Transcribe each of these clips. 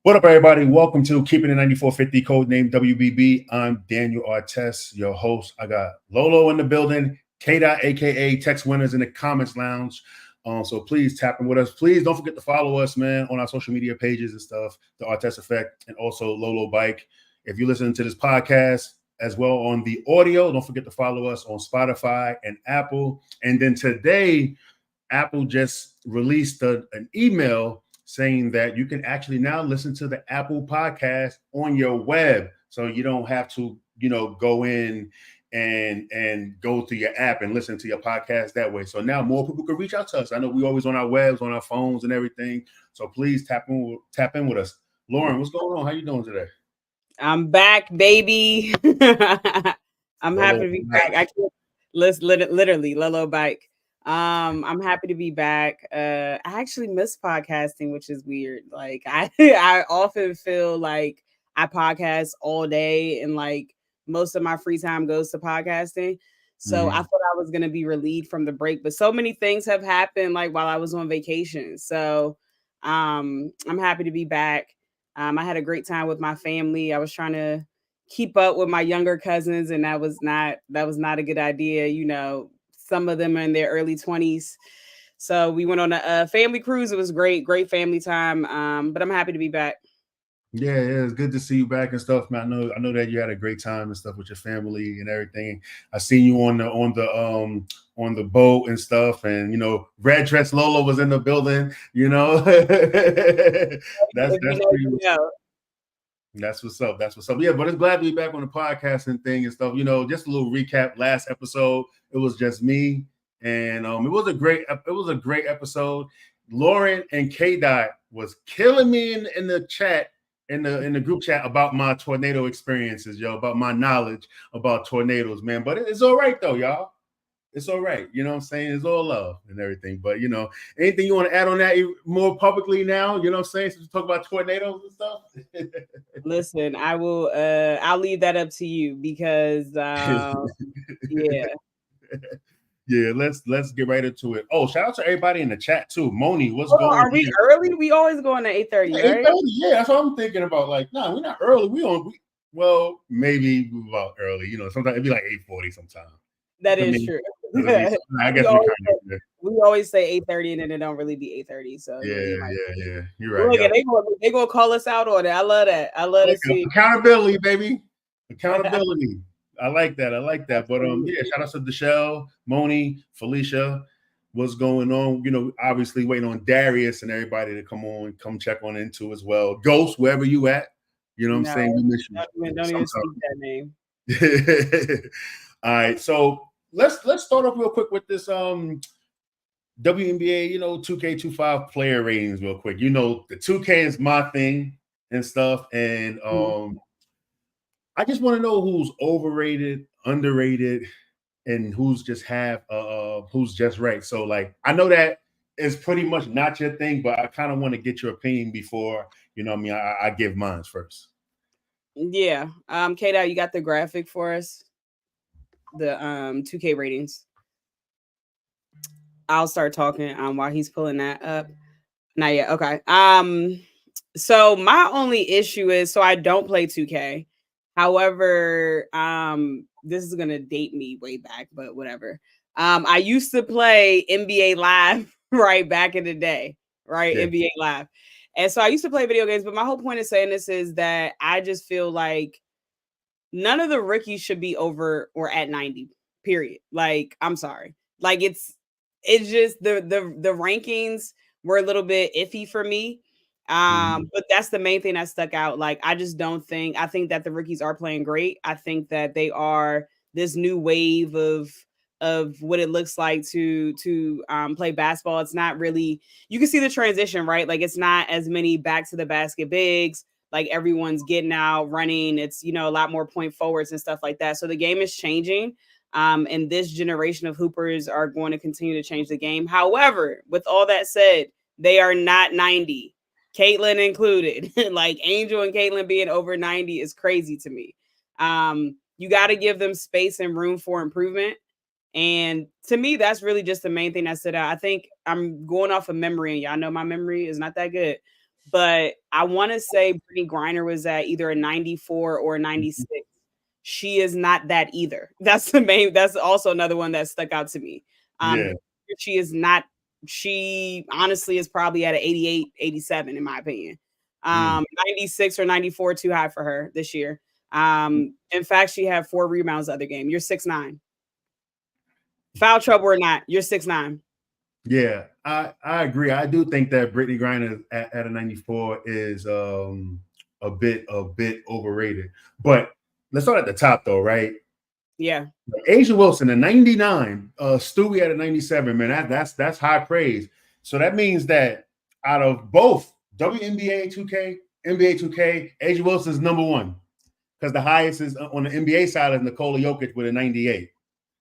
What up, everybody? Welcome to Keeping It 9450, code name WBB. I'm Daniel Artest, your host. I got Lolo in the building, K-Dot, aka Text Winners in the comments lounge. So please tap in with us. Please don't forget to follow us, man, on our social media pages and stuff, the Artest Effect, and also Lolo Bike. If you're listening to this podcast as well on the audio, don't forget to follow us on Spotify and Apple. And then today, Apple just released an email saying that you can actually now listen to the Apple podcast on your web. So you don't have to, go in and go to your app and listen to your podcast that way. So now more people can reach out to us. I know we always on our webs, on our phones and everything. So please tap in with us. Lauren, what's going on? How you doing today? I'm back, baby. I'm happy to be back. I can't literally Lolo Bike. I'm happy to be back. I actually miss podcasting, which is weird. Like I often feel like I podcast all day and like most of my free time goes to podcasting. So I thought I was gonna be relieved from the break, but so many things have happened like while I was on vacation. So I'm happy to be back. I had a great time with my family. I was trying to keep up with my younger cousins, and that was not a good idea. Some of them are in their early 20s. So we went on a family cruise. It was great family time. But I'm happy to be back. Yeah, it's good to see you back and stuff, man. I know that you had a great time and stuff with your family and everything. I seen you on the boat and stuff, and Red Dress Lolo was in the building. That's what's up. That's what's up. Yeah, but it's glad to be back on the podcasting thing and stuff. Just a little recap. Last episode, it was just me, and it was a great episode. Lauren and K-Dot was killing me in the chat. In the group chat about my tornado experiences, about my knowledge about tornadoes, man. But it's all right though, y'all. It's all right. You know what I'm saying? It's all love and everything. But anything you want to add on that more publicly now? You know what I'm saying? Since we talk about tornadoes and stuff. Listen, I will I'll leave that up to you because yeah. Yeah, let's get right into it. Oh, shout out to everybody in the chat too. Moni, what's going on? Are we early? We always go on at 8:30, right? 8:30, yeah, that's what I'm thinking about. Like, no, we're not early. Well, maybe we about early. Sometimes it'd be like 8:40 sometimes. That is true. I guess we always say 8:30 and then it don't really be 8:30. So yeah. You're right. Look, they gonna call us out on it. I love that. I love to see accountability, baby. Accountability. I like that. But shout out to Deshelle, Moni, Felicia. What's going on? Obviously waiting on Darius and everybody to come check on into as well. Ghost, wherever you at. You know what I'm saying? We miss you. Don't even speak that name. All right. So let's start off real quick with this WNBA, 2K25 player ratings real quick. The 2K is my thing and stuff. And I just want to know who's overrated, underrated, and who's just who's just right. So like I know that is pretty much not your thing, but I kind of want to get your opinion before I give mine first. Yeah. K-Dot, you got the graphic for us? The 2K ratings. I'll start talking while he's pulling that up. Not yet. Okay. So my only issue is I don't play 2K. However, this is gonna date me way back, but whatever. I used to play NBA Live right back in the day, right? Yeah. NBA Live. And so I used to play video games, but my whole point of saying this is that I just feel like none of the rookies should be over or at 90, period. Like, I'm sorry. Like it's just the rankings were a little bit iffy for me. But that's the main thing that stuck out. Like, I think that the rookies are playing great. I think that they are this new wave of what it looks like to play basketball. It's not really, you can see the transition, right? Like it's not as many back to the basket bigs. Like everyone's getting out, running. It's, a lot more point forwards and stuff like that. So the game is changing. And this generation of hoopers are going to continue to change the game. However, with all that said, they are not 90. Caitlin included. Like Angel and Caitlin being over 90 is crazy to me. You got to give them space and room for improvement. And to me, that's really just the main thing that stood out. I think I'm going off of memory, and y'all know my memory is not that good. but I want to say Brittany Griner was at either a 94 or a 96. She is not that either. That's also another one that stuck out to me. Yeah. She is not, she honestly is probably at an 88, 87, in my opinion. 96 or 94 too high for her this year. In fact, she had 4 rebounds the other game. You're 6'9". Foul trouble or not, you're 6'9". Yeah, I agree. I do think that Brittany Griner at a 94 is a bit overrated. But let's start at the top though, right? Yeah. Asia Wilson, a 99, Stewie at a 97, man. That's high praise. So that means that out of both WNBA 2K, NBA 2K, Asia Wilson's number 1. Because the highest is on the NBA side is Nikola Jokic with a 98.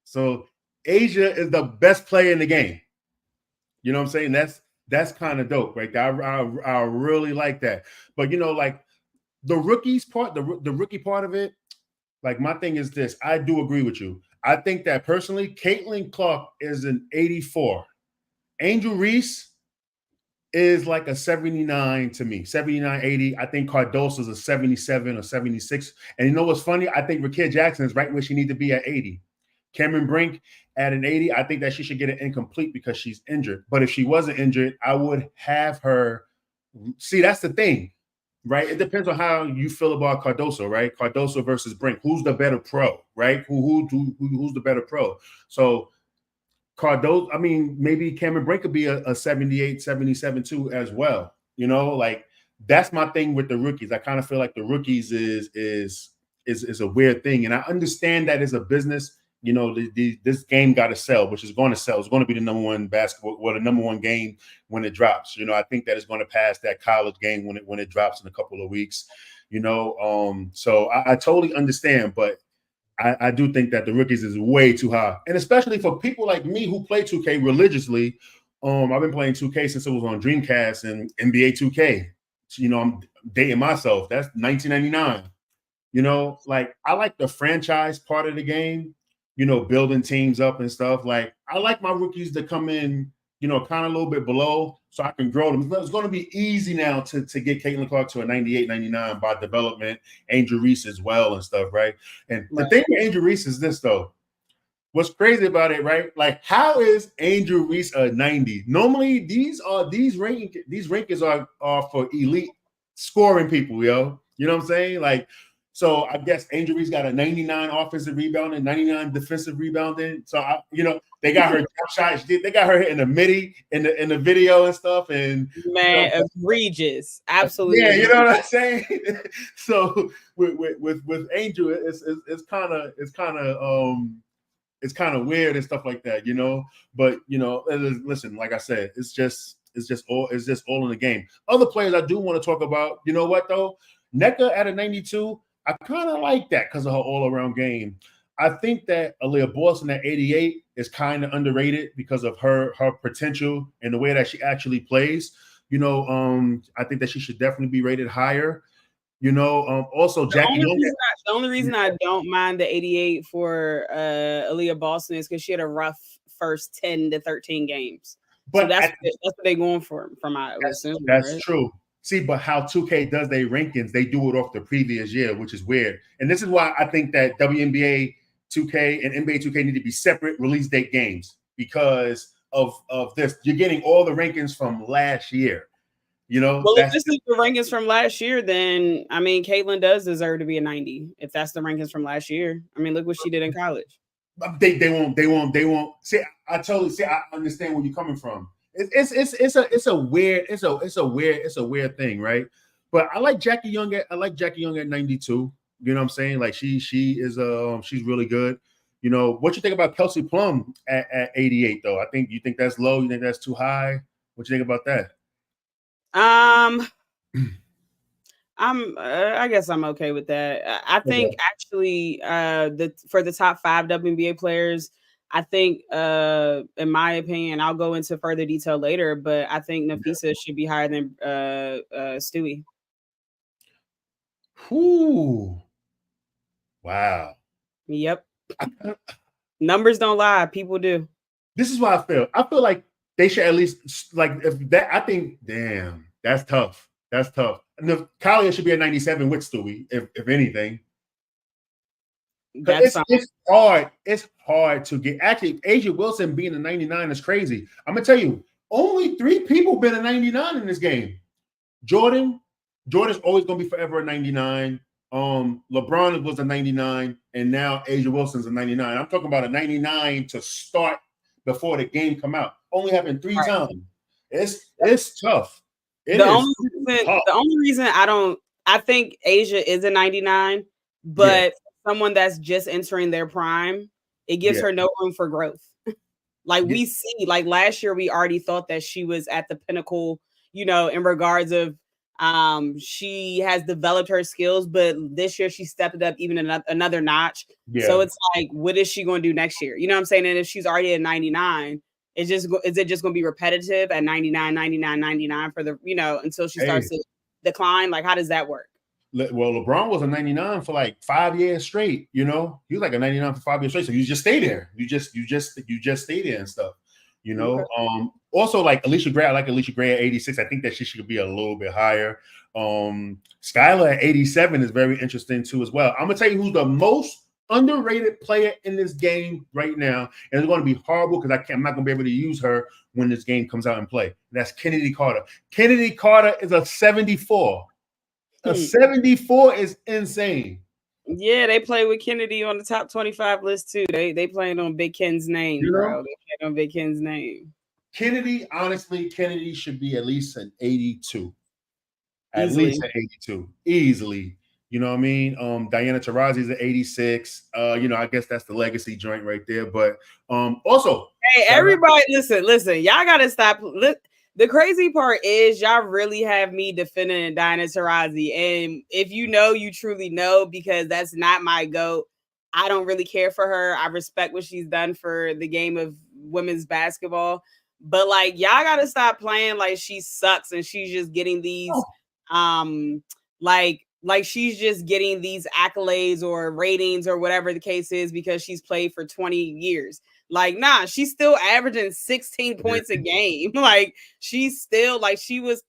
So Asia is the best player in the game. You know what I'm saying? That's kind of dope, right? I really like that. But like the rookies part, the rookie part of it, like my thing is this. I do agree with you. I think that personally, Caitlin Clark is an 84. Angel Reese is like a 79 to me, 79, 80. I think Cardoso is a 77 or 76. And you know what's funny? I think Rakia Jackson is right where she needs to be at 80. Cameron Brink at an 80, I think that she should get an incomplete because she's injured. But if she wasn't injured, I would have her. See, that's the thing, right? It depends on how you feel about Cardoso, right? Cardoso versus Brink. Who's the better pro, right? Who's the better pro? So Cardoso, I mean, maybe Cameron Brink could be a 78, 77 too as well. Like that's my thing with the rookies. I kind of feel like the rookies is a weird thing. And I understand that it's a business. This game got to sell, which is going to sell. It's going to be the number 1 basketball, the number 1 game when it drops. I think that it's going to pass that college game when it drops in a couple of weeks. So I totally understand, but I do think that the rookies is way too high, and especially for people like me who play 2K religiously. I've been playing 2K since it was on Dreamcast and NBA 2K. So, I'm dating myself. That's 1999. Like I like the franchise part of the game. Building teams up and stuff. Like I like my rookies to come in, kind of a little bit below so I can grow them. It's going to be easy now to get Caitlin Clark to a 98, 99 by development, Angel Reese as well and stuff, right? And the thing with Angel Reese is this, though. What's crazy about it, right? Like, how is Angel Reese a 90? Normally, these rankings are for elite scoring people, yo. You know what I'm saying? Like, so I guess Angel Reese got a 99 offensive rebounding, 99 defensive rebounding. So they got her jump shot. They got her hitting the midi in the video and stuff. And man, egregious, absolutely. Yeah, you know what I'm saying. So with Angel, it's kind of weird and stuff like that, But listen, like I said, it's just all in the game. Other players I do want to talk about. You know what though? NECA at a 92. I kind of like that because of her all-around game. I think that Aaliyah Boston at 88 is kind of underrated because of her potential and the way that she actually plays. I think that she should definitely be rated higher. Also Jackie Young. The only reason I don't mind the 88 for Aaliyah Boston is because she had a rough first 10 to 13 games. But so that's what they're going for from my listeners. That's true. See, but how 2K does their rankings, they do it off the previous year, which is weird. And this is why I think that WNBA 2K and NBA 2K need to be separate release date games because of this. You're getting all the rankings from last year. Well, if this is the rankings from last year, then I mean, Caitlin does deserve to be a 90 if that's the rankings from last year. I mean, look what she did in college. They won't. See, I understand where you're coming from. It's a weird thing, right? But I like Jackie Young at 92. You know what I'm saying? Like she is she's really good. What you think about Kelsey Plum at 88 though? You think that's low? You think that's too high? What you think about that? I guess I'm okay with that. I think actually for the top 5 WNBA players, I think in my opinion, I'll go into further detail later, but I think Nafisa should be higher than Stewie. Ooh. Wow. Yep. Numbers don't lie, people do. This is what I feel. I feel like they should at least if that. I think, damn, that's tough. That's tough. And Kalia should be at 97 with Stewie, if anything. That's it's hard. It's hard to get. Actually, Asia Wilson being a 99 is crazy. I'm gonna tell you, only 3 people been a 99 in this game. Jordan's always gonna be forever a 99. LeBron was a 99, and now Asia Wilson's a 99. I'm talking about a 99 to start before the game come out. Only happened 3 times. It's tough. The only reason I think Asia is a 99, but someone that's just entering their prime, it gives her no room for growth. Like we see, like last year, we already thought that she was at the pinnacle, you know, in regards of she has developed her skills, but this year she stepped it up even another notch. So it's like, what is she going to do next year? You know what I'm saying? And if she's already at 99, is it just going to be repetitive at 99, 99, 99 for the, you know, until she starts to decline? Like, how does that work? Well, LeBron was a 99 for like 5 years straight. You know, he was like a 99 for 5 years straight. So you just stay there. You just stay there and stuff. You know. Okay. Also, like Alicia Gray, I like Alicia Gray at 86. I think that she should be a little bit higher. Skylar at 87 is very interesting too as well. I'm gonna tell you who's the most underrated player in this game right now, and it's going to be horrible because I'm not going to be able to use her when this game comes out and play. That's Kennedy Carter. Kennedy Carter is a 74. A 74 is insane. Yeah, they play with Kennedy on the top 25 list too. They playing on Big Ken's name, bro. They playing on Big Ken's name. Kennedy, honestly, Kennedy should be at least an 82. At Easily. least an 82. Easily. You know what I mean? Diana Taurasi's at 86. You know, I guess that's the legacy joint right there. But also, hey, everybody, listen, y'all gotta stop. The crazy part is y'all really have me defending Diana Taurasi. And if you know, you truly know, because that's not my GOAT. I don't really care for her. I respect what she's done for the game of women's basketball. But like, y'all gotta stop playing like she sucks and she's just getting these like she's just getting these accolades or ratings or whatever the case is because she's played for 20 years. Like, nah, she's still averaging 16 points a game. Like, she's still like she was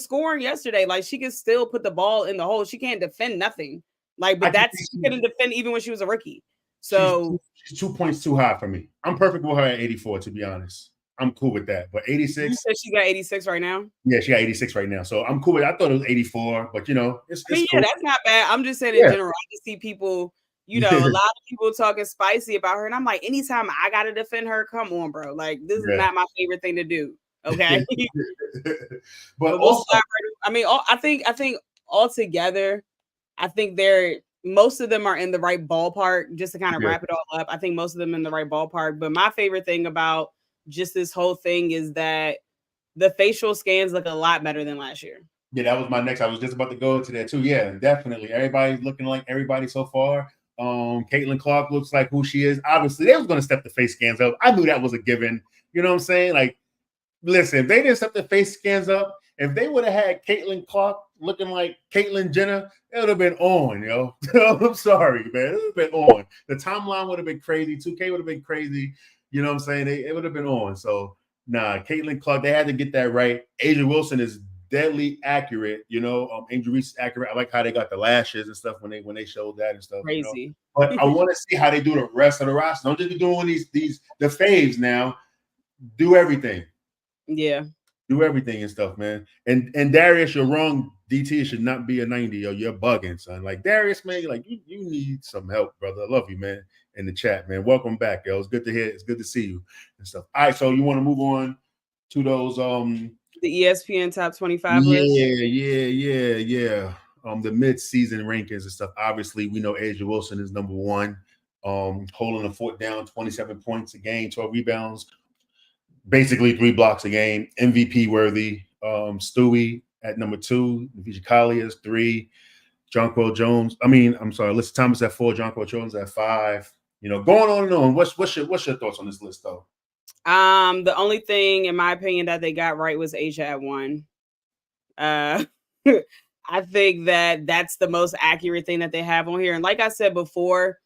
scoring yesterday. Like, she can still put the ball in the hole. She can't defend nothing. Like, but she couldn't defend even when she was a rookie. So she's 2 points too high for me. I'm perfect with her at 84, to be honest. I'm cool with that. But 86. You said she got 86 right now? Yeah, she got 86 right now. So I'm cool with it. I thought it was 84, but you know, it's cool. Yeah, that's not bad. I'm just saying in general. I just see people, you know, a lot of people talking spicy about her. And I'm like, anytime I gotta defend her, come on, bro. Like, this is not my favorite thing to do. Okay. But also, I mean, I think altogether, I think most of them are in the right ballpark. Just to kind of wrap it all up, I think most of them in the right ballpark. But my favorite thing about just this whole thing is that the facial scans look a lot better than last year. Yeah, that was my next. I was just about to go into that too. Yeah, definitely. Everybody's looking like everybody so far. Caitlin Clark looks like who she is. Obviously, they was going to step the face scans up. I knew that was a given. You know what I'm saying? Like, listen, if they didn't step the face scans up, if they would have had Caitlin Clark looking like Caitlyn Jenner, it would have been on, yo. I'm sorry, man. It would have been on. The timeline would have been crazy. 2K would have been crazy. You know what I'm saying? It would have been on. So, nah, Caitlin Clark, they had to get that right. Asia Wilson is deadly accurate. You know, Angel Reese is accurate. I like how they got the lashes and stuff when they showed that and stuff. Crazy. You know? But I want to see how they do the rest of the roster. Don't just be doing the faves now. Do everything. Yeah. Do everything and stuff, man. And Darius, you're wrong. DT should not be a 90. Yo, you're bugging, son. Like, Darius, man, like you need some help, brother. I love you, man. In the chat, man. Welcome back, yo. It's good to hear. It's good to see you and stuff. All right, so you want to move on to those the ESPN top 25 list? Yeah. The mid-season rankings and stuff. Obviously, we know Asia Wilson is number 1. Holding the fort down, 27 points a game, 12 rebounds, basically 3 blocks a game. MVP worthy. Stewie at number 2. Vijay is 3. Jonquel Jones. Alyssa Thomas at 4. Jonquel Jones at 5. You know, going on and on. What's your thoughts on this list, though? The only thing, in my opinion, that they got right was Asia at 1. I think that's the most accurate thing that they have on here. And like I said before,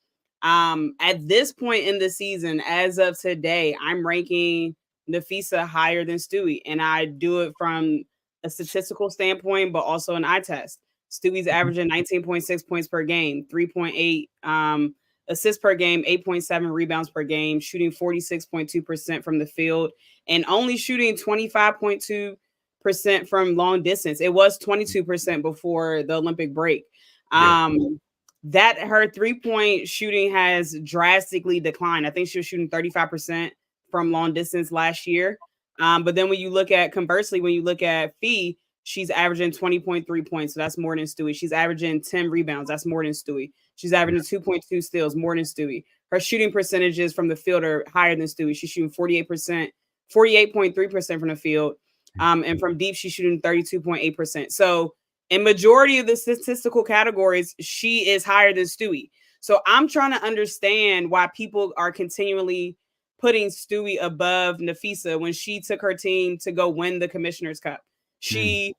at this point in the season, as of today, I'm ranking Nafisa higher than Stewie, and I do it from a statistical standpoint, but also an eye test. Stewie's averaging 19.6 points per game, 3.8 assists per game, 8.7 rebounds per game, shooting 46.2% from the field, and only shooting 25.2% from long distance. It was 22% before the Olympic break. That her 3-point shooting has drastically declined. I think she was shooting 35% from long distance last year. But then when you look at, conversely, when you look at Fee, she's averaging 20.3 points. So that's more than Stewie. She's averaging 10 rebounds. That's more than Stewie. She's averaging 2.2 steals, more than Stewie. Her shooting percentages from the field are higher than Stewie. She's shooting 48.3% from the field. And from deep, she's shooting 32.8%. So in majority of the statistical categories, she is higher than Stewie. So I'm trying to understand why people are continually putting Stewie above Nafisa when she took her team to go win the Commissioner's Cup. This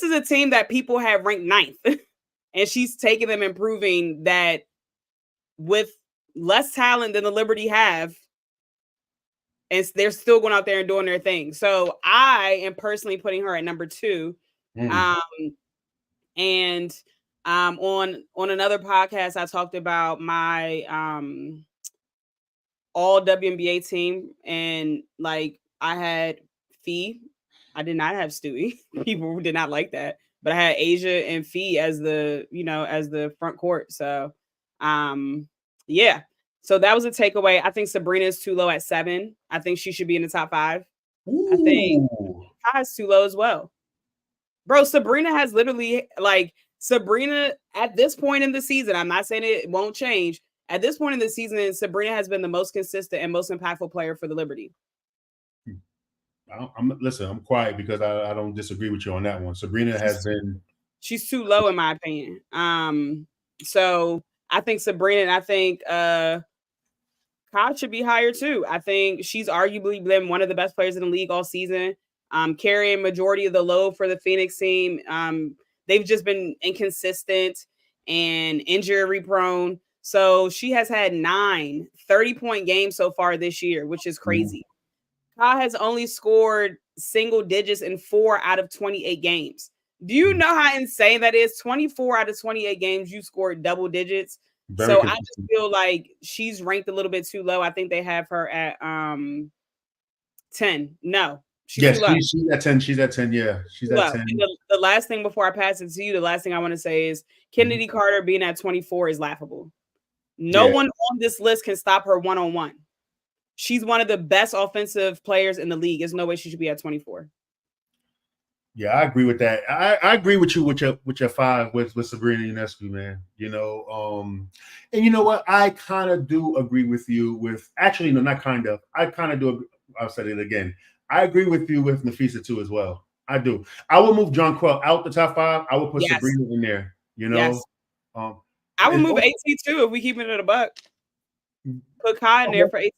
is a team that people have ranked 9th, and she's taking them and proving that with less talent than the Liberty have, and they're still going out there and doing their thing. So I am personally putting her at number 2. On another podcast, I talked about my all WNBA team, and like I had Fee. I did not have Stewie. People did not like that, but I had Asia and Fee as the front court. So, yeah. So that was a takeaway. I think Sabrina is too low at 7. I think she should be in the top 5. Ooh. I think Kai's too low as well. Bro, Sabrina has literally, like, Sabrina at this point in the season, I'm not saying it won't change. At this point in the season, Sabrina has been the most consistent and most impactful player for the Liberty. I'm quiet because I don't disagree with you on that one. Sabrina has been. She's too low in my opinion. So I think Sabrina, and I think Kai should be higher too. I think she's arguably been one of the best players in the league all season. Carrying majority of the load for the Phoenix team. They've just been inconsistent and injury prone. So she has had 9 30-point games so far this year, which is crazy. Kai has only scored single digits in 4 out of 28 games. Do you know how insane that is? 24 out of 28 games, you scored double digits. So I just feel like she's ranked a little bit too low. I think they have her at 10. No, she's too low. She's at 10. She's at 10. Yeah, she's at 10. And the last thing before I pass it to you, the last thing I want to say is Kennedy Carter being at 24 is laughable. No one on this list can stop her one-on-one. She's one of the best offensive players in the league. There's no way she should be at 24. Yeah, I agree with that. I agree with you with your 5 with Sabrina Ionescu, man. You know, and you know what? I kind of do agree with you with actually, no, not kind of. I kind of do. I'll say it again. I agree with you with Nafisa too as well. I do. I will move John Quell out the top 5. I will put Sabrina in there. You know, I would move AT too if we keep it at a buck. Put Kai in there for AT.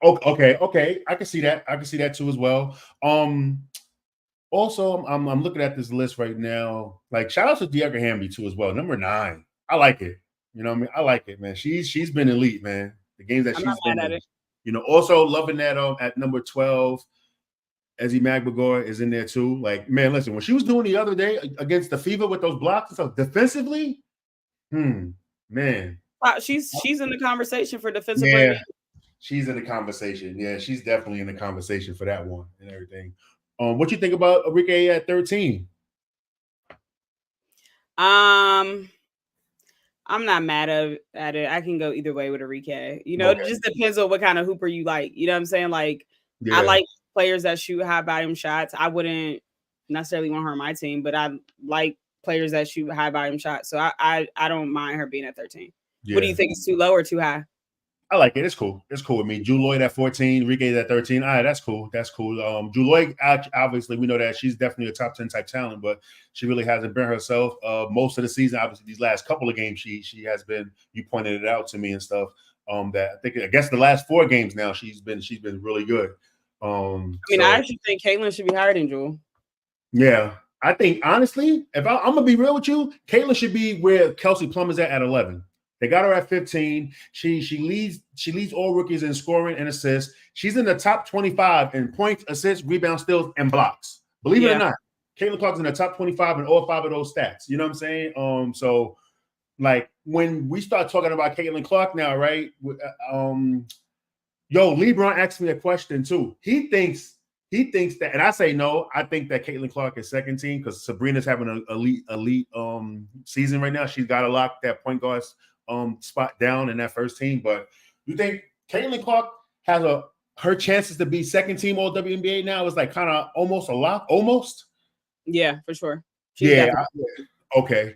Okay. I can see that. I can see that too as well. Also, I'm looking at this list right now. Like, shout out to Becky Hammon too as well. Number 9. I like it. You know what I mean? I like it, man. She's been elite, man. The games that she's been in. You know, also loving that at number 12, Ezzy Magbagor is in there too. Like, man, listen, when she was doing the other day against the Fever with those blocks and stuff defensively, man. She's in the conversation for defensive player. Rating. She's in the conversation. Yeah, she's definitely in the conversation for that one and everything. What you think about Enrique at 13? I'm not mad at it. I can go either way with Enrique. You know, It just depends on what kind of hooper you like. You know what I'm saying? Like, I like players that shoot high volume shots. I wouldn't necessarily want her on my team, but I like players that shoot high volume shots. So I don't mind her being at 13. Yeah. What do you think? Is too low or too high? I like it. It's cool. It's cool with me. Drew Lloyd at 14, Enrique at 13. All right, that's cool. That's cool. Drew Lloyd, obviously, we know that she's definitely a top 10 type talent, but she really hasn't been herself most of the season. Obviously, these last couple of games, she has been. You pointed it out to me and stuff. I guess the last 4 games now, she's been really good. I actually think Caitlin should be higher than Jewel. Yeah, I think honestly, if I'm gonna be real with you, Caitlin should be where Kelsey Plum is at 11. They got her at 15. She leads all rookies in scoring and assists. She's in the top 25 in points, assists, rebounds, steals, and blocks. Believe it or not, Caitlin Clark's in the top 25 in all 5 of those stats. You know what I'm saying? So like when we start talking about Caitlin Clark now, right? LeBron asked me a question too. He thinks that, and I say no. I think that Caitlin Clark is second team because Sabrina's having an elite season right now. She's got to lock that point guard spot down in that first team. But you think Caitlin Clark has her chances to be second team All WNBA now is like kind of almost a lock, almost? Yeah, for sure. Okay.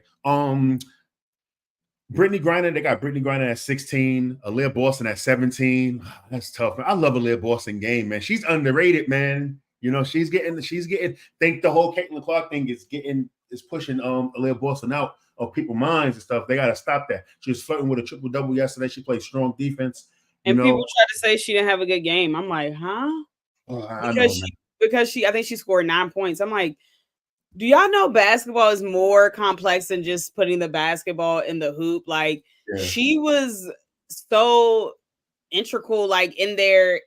Brittany Griner, they got Brittany Griner at 16, Aaliyah Boston at 17. That's tough, man. I love Aaliyah Boston game, man. She's underrated, man. You know, she's getting think the whole Caitlin Clark thing is pushing Aaliyah Boston out of people's minds and stuff. They gotta stop that. She was flirting with a triple-double yesterday. She played strong defense. And people try to say she didn't have a good game. I'm like, huh? Because I think she scored 9 points. I'm like, do y'all know basketball is more complex than just putting the basketball in the hoop? Like she was so integral, like in their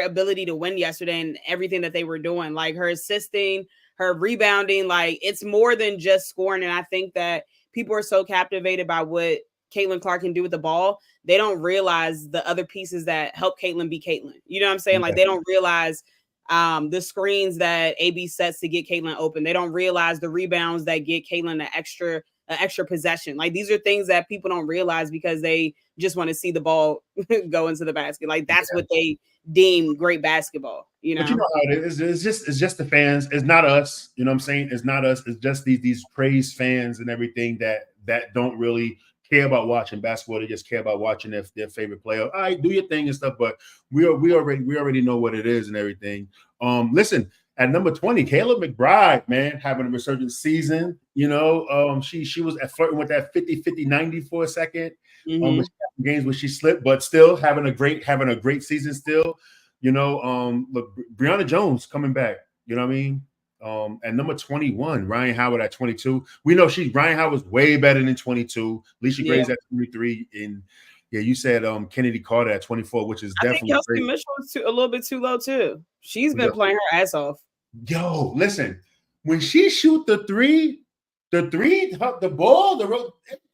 ability to win yesterday and everything that they were doing, like her assisting, her rebounding, like it's more than just scoring. And I think that people are so captivated by what Caitlin Clark can do with the ball. They don't realize the other pieces that help Caitlin be Caitlin. You know what I'm saying? Like they don't realize the screens that AB sets to get Caitlin open. They don't realize the rebounds that get Caitlin an extra possession. Like these are things that people don't realize because they just want to see the ball go into the basket. Like that's what they deem great basketball. You know, but you know how it is. It's just the fans. It's not us. You know what I'm saying? It's not us. It's just these praised fans and everything that don't really care about watching basketball. They just care about watching their favorite player. All right, do your thing and stuff, but we already know what it is and everything. Listen, at number 20, Kayla McBride, man, having a resurgent season. You know, she was flirting with that 50-50-90 for a second. Games where she slipped, but still having a great season still. You know, look, Brianna Jones coming back. You know what I mean? At number 21, Ryan Howard at 22. We know Ryan Howard's way better than 22. Alicia Gray's at 23. And you said Kennedy Carter at 24, which is definitely I think Kelsey Mitchell is a little bit too low too. She's been playing her ass off. Yo, listen, when she shoot the ball,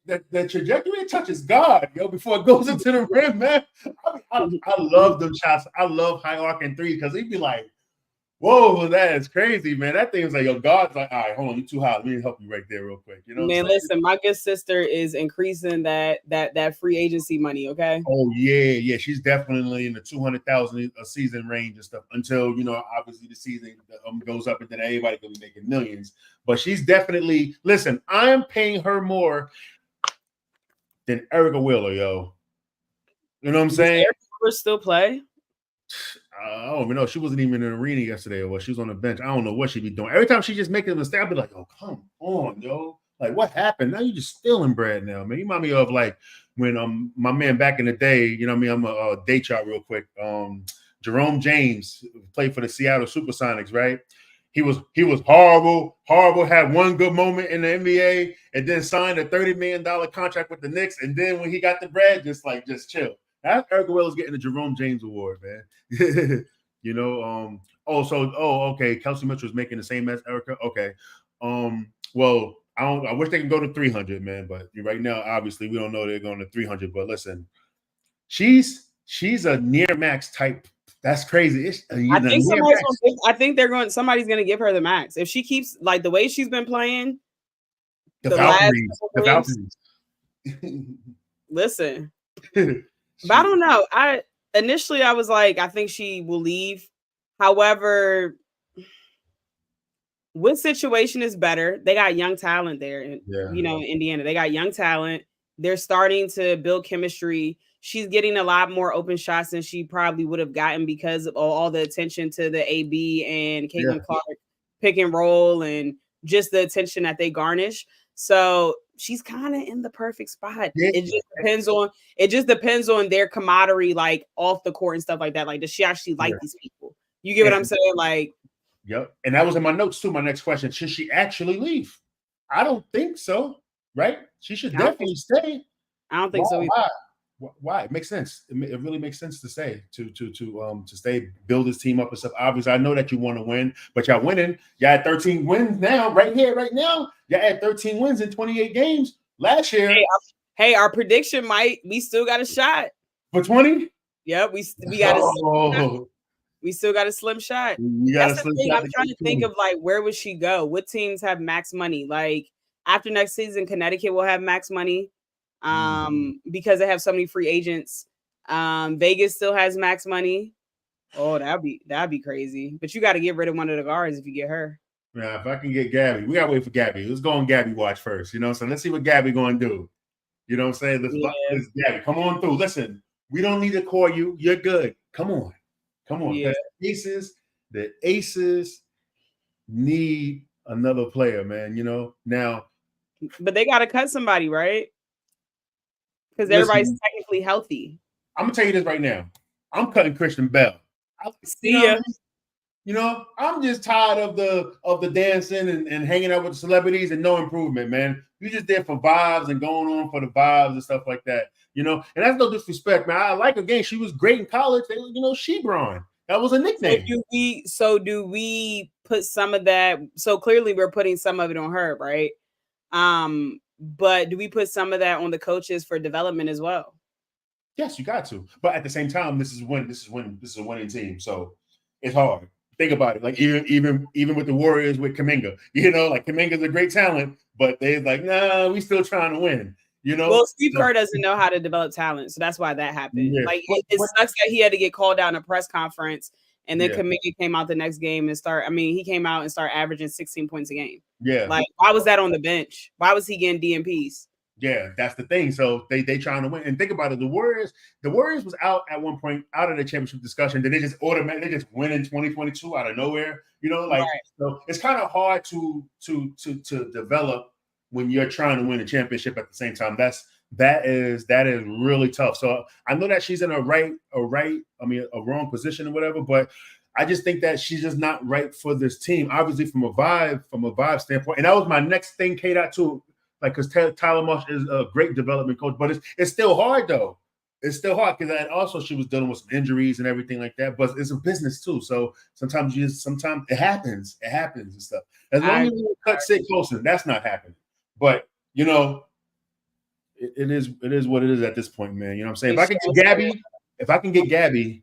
the trajectory touches God, before it goes into the rim, man. I love them shots. I love high arcing three because he'd be like, whoa, that is crazy, man. That thing is like, yo, God's like, all right, hold on, you're too high. Let me help you right there real quick. You know, man, listen, my good sister is increasing that free agency money, okay? Oh, yeah. She's definitely in the 200,000 a season range and stuff until, obviously the season goes up and then everybody can be making millions. But she's definitely, listen, I am paying her more than Erica Wheeler, yo. You know what I'm saying? Does Erica Wheeler still play? I don't even know. She wasn't even in the arena yesterday, or she was on the bench. I don't know what she'd be doing. Every time she just makes a mistake, I'll be like, "Oh, come on, yo! Like, what happened? Now you just stealing bread now, man." You remind me of like when my man back in the day. You know what I mean? I'm a date y'all real quick. Jerome James played for the Seattle Supersonics, right? He was horrible. Had one good moment in the NBA, and then signed a $30 million contract with the Knicks. And then when he got the bread, just chill. That's Erica Wheeler's getting the Jerome James Award, man. Okay. Kelsey Mitchell is making the same as Erica. Okay. Well, I wish they could go to 300, man. But right now, obviously, we don't know they're going to 300. But listen, she's a near max type. That's crazy. I think somebody's going to give her the max if she keeps like the way she's been playing. The Falcons. Listen. But I don't know. Initially I was like, I think she will leave. However, what situation is better? They got young talent there, in Indiana. They got young talent. They're starting to build chemistry. She's getting a lot more open shots than she probably would have gotten because of all the attention to the AB and Caitlin Clark pick and roll and just the attention that they garnish. So she's kind of in the perfect spot. Yeah. It just depends on their camaraderie, like off the court and stuff like that. Like, does she actually like these people? You get what I'm saying? Like, yep. And that was in my notes too. My next question: should she actually leave? I don't think so. Right? She should definitely stay. I don't think so either. Why? It makes sense. It really makes sense to say to stay, build this team up and stuff. Obviously, I know that you want to win, but y'all winning. Y'all at 13 wins now, right here, right now. Y'all at 13 wins in 28 games last year. Hey, our prediction we still got a shot for 20. Yep, we got we still got a slim shot. That's the thing. I'm trying to think of like where would she go? What teams have max money? Like after next season, Connecticut will have max money. Because they have so many free agents. Vegas still has max money. Oh, that'd be crazy. But you got to get rid of one of the guards if you get her. Yeah, if I can get Gabby, we gotta wait for Gabby. Let's go on Gabby watch first. So let's see what Gabby gonna do. You know what I'm saying? Let's Gabby, come on through. Listen, we don't need to call you. You're good. Come on. Yeah. The Aces need another player, man. Now. But they gotta cut somebody, right? Because everybody's technically healthy. I'm gonna tell you this right now. I'm cutting Christian Bell. I'm just tired of the dancing and hanging out with the celebrities and no improvement, man. You just there for vibes and going on for the vibes and stuff like that. And that's no disrespect, man. I like her game. She was great in college. Shebron. That was a nickname. So do we put some of that? So clearly we're putting some of it on her, right? But do we put some of that on the coaches for development as well? Yes, you got to. But at the same time, this is a winning team. So it's hard. Think about it. Like even with the Warriors with Kuminga, like Kuminga's a great talent, but they're like, nah, we still trying to win. Well, Steve Kerr doesn't know how to develop talent, so that's why that happened. Yeah. Like it sucks that he had to get called out in a press conference, and then Kuminga came out the next game and he came out and started averaging 16 points a game. Yeah. Like, why was that on the bench? Why was he getting DMPs? Yeah, that's the thing. So they trying to win. And think about it. The Warriors was out at one point, out of the championship discussion. Then they just win in 2022 out of nowhere. So it's kind of hard to develop when you're trying to win a championship at the same time. That is really tough. So I know that she's in a wrong position or whatever, but I just think that she's just not right for this team. Obviously, from a vibe standpoint. And that was my next thing, K-Dot, too. Like, because Tyler Marsh is a great development coach, but it's still hard, though. It's still hard because also she was dealing with some injuries and everything like that. But it's a business, too. So sometimes it happens. It happens and stuff. As long as you cut Sid Colson, that's not happening. But, it is what it is at this point, man. You know what I'm saying? If I can get Gabby,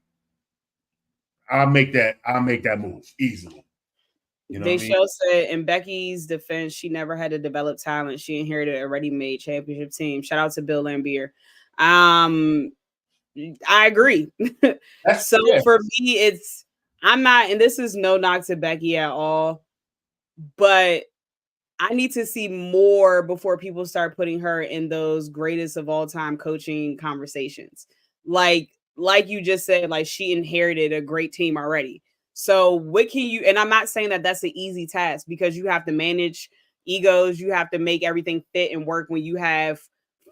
I'll make that move easily. Show said in Becky's defense, she never had to develop talent. She inherited a ready-made championship team. Shout out to Bill Lambier. I agree. For me, I'm not, and this is no knock to Becky at all, but I need to see more before people start putting her in those greatest of all time coaching conversations. Like you just said, like she inherited a great team already. So what can you, and I'm not saying that that's an easy task because you have to manage egos. You have to make everything fit and work when you have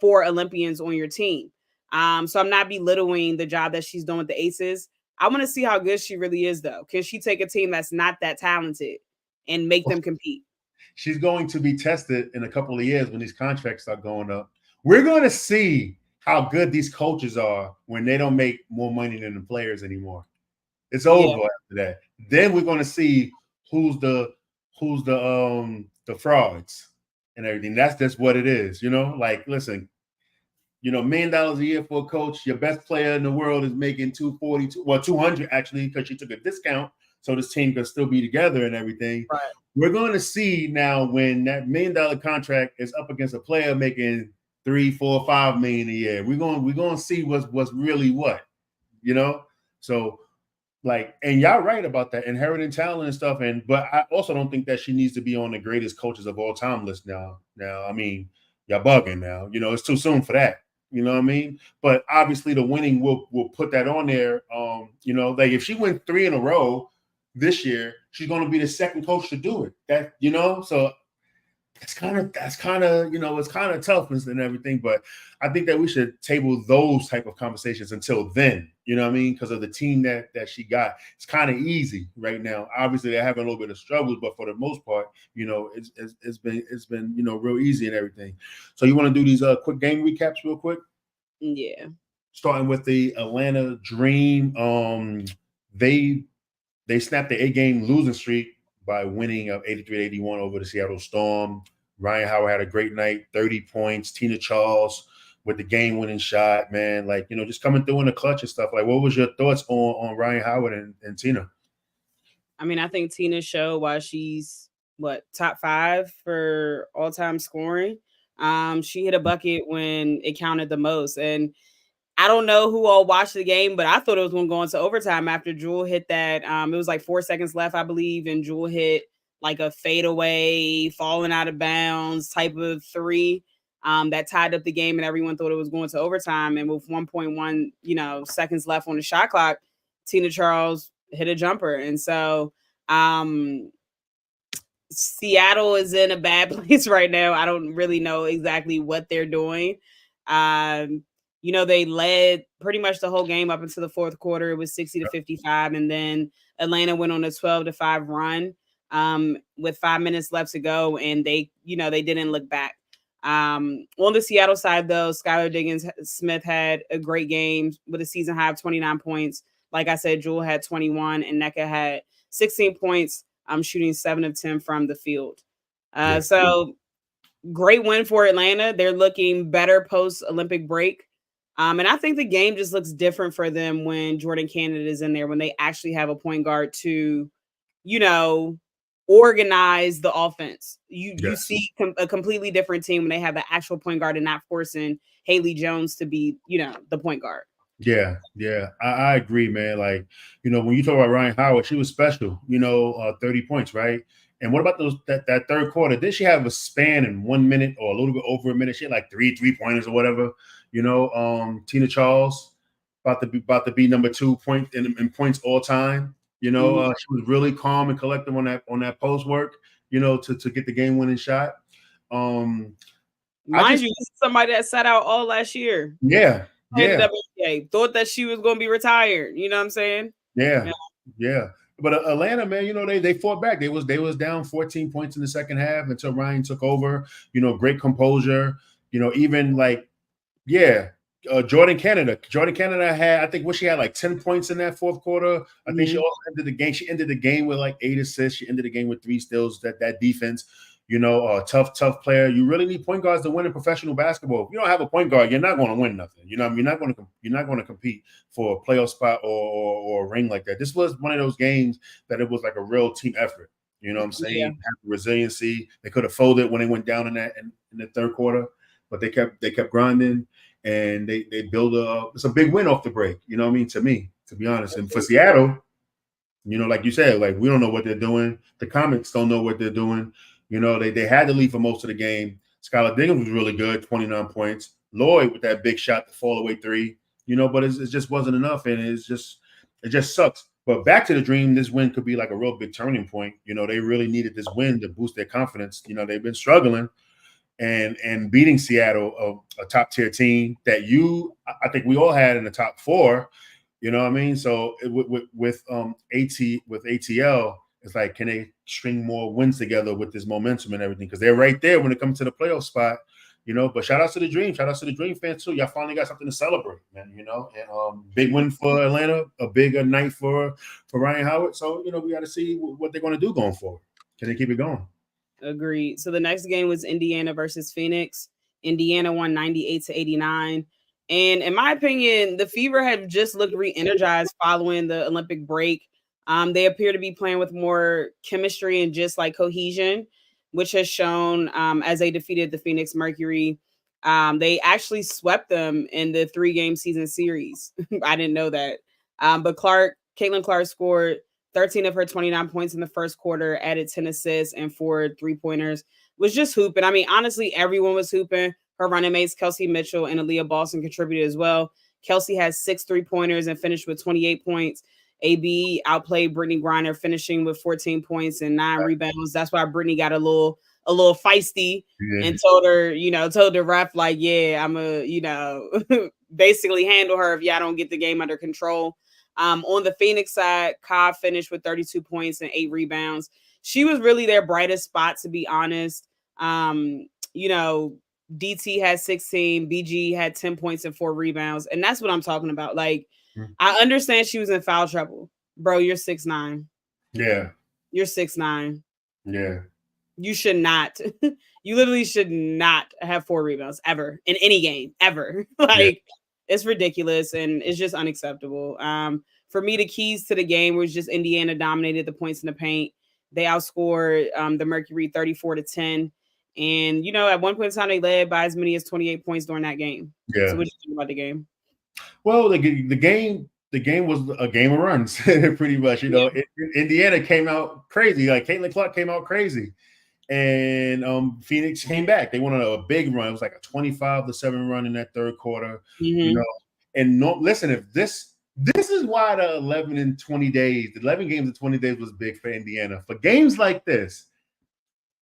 4 Olympians on your team. So I'm not belittling the job that she's doing with the Aces. I want to see how good she really is, though. Can she take a team that's not that talented and make them compete? She's going to be tested in a couple of years when these contracts start going up. We're going to see how good these coaches are when they don't make more money than the players anymore. It's over after that. Then we're going to see who's the frauds and everything. That's just what it is, Like, listen, $1 million a year for a coach. Your best player in the world is making $200 actually, because she took a discount, so this team can still be together and everything. Right. We're going to see now when that $1 million contract is up against a player making $3, $4, $5 million a year. We're going to see what's really what, So. Like, and y'all right about that inheriting talent and stuff. But I also don't think that she needs to be on the greatest coaches of all time list now. I mean, y'all bugging now. It's too soon for that. You know what I mean? But obviously the winning will put that on there. Like if she wins 3 in a row this year, she's going to be the second coach to do it. So that's kind of it's kind of tough and everything. But I think that we should table those type of conversations until then. You know what I mean? Because of the team that she got, it's kind of easy right now. Obviously, they're having a little bit of struggles, but for the most part, it's been real easy and everything. So you want to do these quick game recaps real quick? Yeah. Starting with the Atlanta Dream, they snapped the 8-game losing streak by winning 83-81 over the Seattle Storm. Ryan Howard had a great night, 30 points. Tina Charles with the game-winning shot, man. Like, just coming through in the clutch and stuff. Like, what was your thoughts on Ryan Howard and Tina? I mean, I think Tina showed why she's top 5 for all-time scoring. She hit a bucket when it counted the most, and I don't know who all watched the game, but I thought it was going to go into overtime after Jewel hit that. It was like 4 seconds left, I believe, and Jewel hit like a fadeaway, falling out of bounds type of three that tied up the game, and everyone thought it was going to overtime. And with 1.1, seconds left on the shot clock, Tina Charles hit a jumper, and so Seattle is in a bad place right now. I don't really know exactly what they're doing. They led pretty much the whole game up into the fourth quarter. It was 60-55. And then Atlanta went on a 12-5 run with 5 minutes left to go. And they didn't look back. On the Seattle side, though, Skylar Diggins-Smith had a great game with a season high of 29 points. Like I said, Jewel had 21 and NECA had 16 points. I'm shooting 7 of 10 from the field. So great win for Atlanta. They're looking better post-Olympic break. And I think the game just looks different for them when Jordan Canada is in there, when they actually have a point guard to, organize the offense. You see a completely different team when they have the actual point guard and not forcing Haley Jones to be, the point guard. Yeah, I agree, man. Like, when you talk about Ryan Howard, she was special, 30 points, right? And what about that third quarter? Did she have a span in 1 minute or a little bit over a minute? She had like 3 3-pointers or whatever. Tina Charles about to be number 2 in points all time. She was really calm and collective on that post work, to get the game winning shot. Mind you, this is somebody that sat out all last year. Yeah. WNBA, thought that she was going to be retired. You know what I'm saying? Yeah. But Atlanta, man, they fought back. They was down 14 points in the second half until Ryan took over. Great composure. Even like, Jordan Canada. Jordan Canada had, I think, she had like 10 points in that fourth quarter. I think she also ended the game. She ended the game with like 8 assists. She ended the game with 3 steals. That defense. Tough player. You really need point guards to win in professional basketball. If you don't have a point guard, you're not going to win nothing. You're not going to compete for a playoff spot or a ring like that. This was one of those games that it was like a real team effort. You know what I'm saying? Yeah. Have resiliency. They could have folded when they went down in the third quarter, but they kept grinding and they build it's a big win off the break. You know what I mean? To me, to be honest, and for Seattle, like you said, like we don't know what they're doing. The Comets don't know what they're doing. They had to leave for most of the game. Skylar Diggins was really good, 29 points. Lloyd with that big shot, the fall away 3, but it just wasn't enough. And it just sucks. But back to the Dream, this win could be like a real big turning point. They really needed this win to boost their confidence. They've been struggling and beating Seattle, a top tier team that I think we all had in the top 4. You know what I mean? So with ATL, it's like, can they string more wins together with this momentum and everything? Because they're right there when it comes to the playoff spot, But shout out to the Dream. Shout out to the Dream fans too. Y'all finally got something to celebrate, man. And big win for Atlanta, a bigger night for Ryan Howard. So we got to see what they're going to do going forward. Can they keep it going? Agreed. So the next game was Indiana versus Phoenix. Indiana won 98-89. And in my opinion, the Fever have just looked re-energized following the Olympic break. They appear to be playing with more chemistry and just like cohesion, which has shown as they defeated the Phoenix Mercury. They actually swept them in the 3-game season series. I didn't know that. But Caitlin Clark scored 13 of her 29 points in the first quarter, added 10 assists and 4 3-pointers, was just hooping. I mean, honestly, everyone was hooping. Her running mates, Kelsey Mitchell and Aaliyah Boston, contributed as well. Kelsey has 6 3-pointers and finished with 28 points. AB outplayed Brittany Griner, finishing with 14 points and 9 rebounds. That's why Brittany got a little feisty and told the ref, like, yeah, I'm basically handle her if y'all don't get the game under control. On the Phoenix side, Cobb finished with 32 points and 8 rebounds. She was really their brightest spot, to be honest. DT had 16, BG had 10 points and 4 rebounds. And that's what I'm talking about. Like, Mm. I understand she was in foul trouble. Bro, you're 6'9". Yeah. You're 6'9". Yeah. You should not. You literally should not have 4 rebounds ever in any game, ever. Like, it's ridiculous and it's just unacceptable. For me, the keys to the game was just Indiana dominated the points in the paint. They outscored the Mercury 34-10. And, you know, at one point in time, they led by as many as 28 points during that game. Yeah. So what do you think about the game? Well, the game was a game of runs, pretty much. You know, Indiana came out crazy. Like Caitlin Clark came out crazy, and Phoenix came back. They went on a big run. It was like a 25-7 run in that third quarter. You know, and listen, if this is why the 11 and 20 days, the 11 games in 20 days was big for Indiana. For games like this,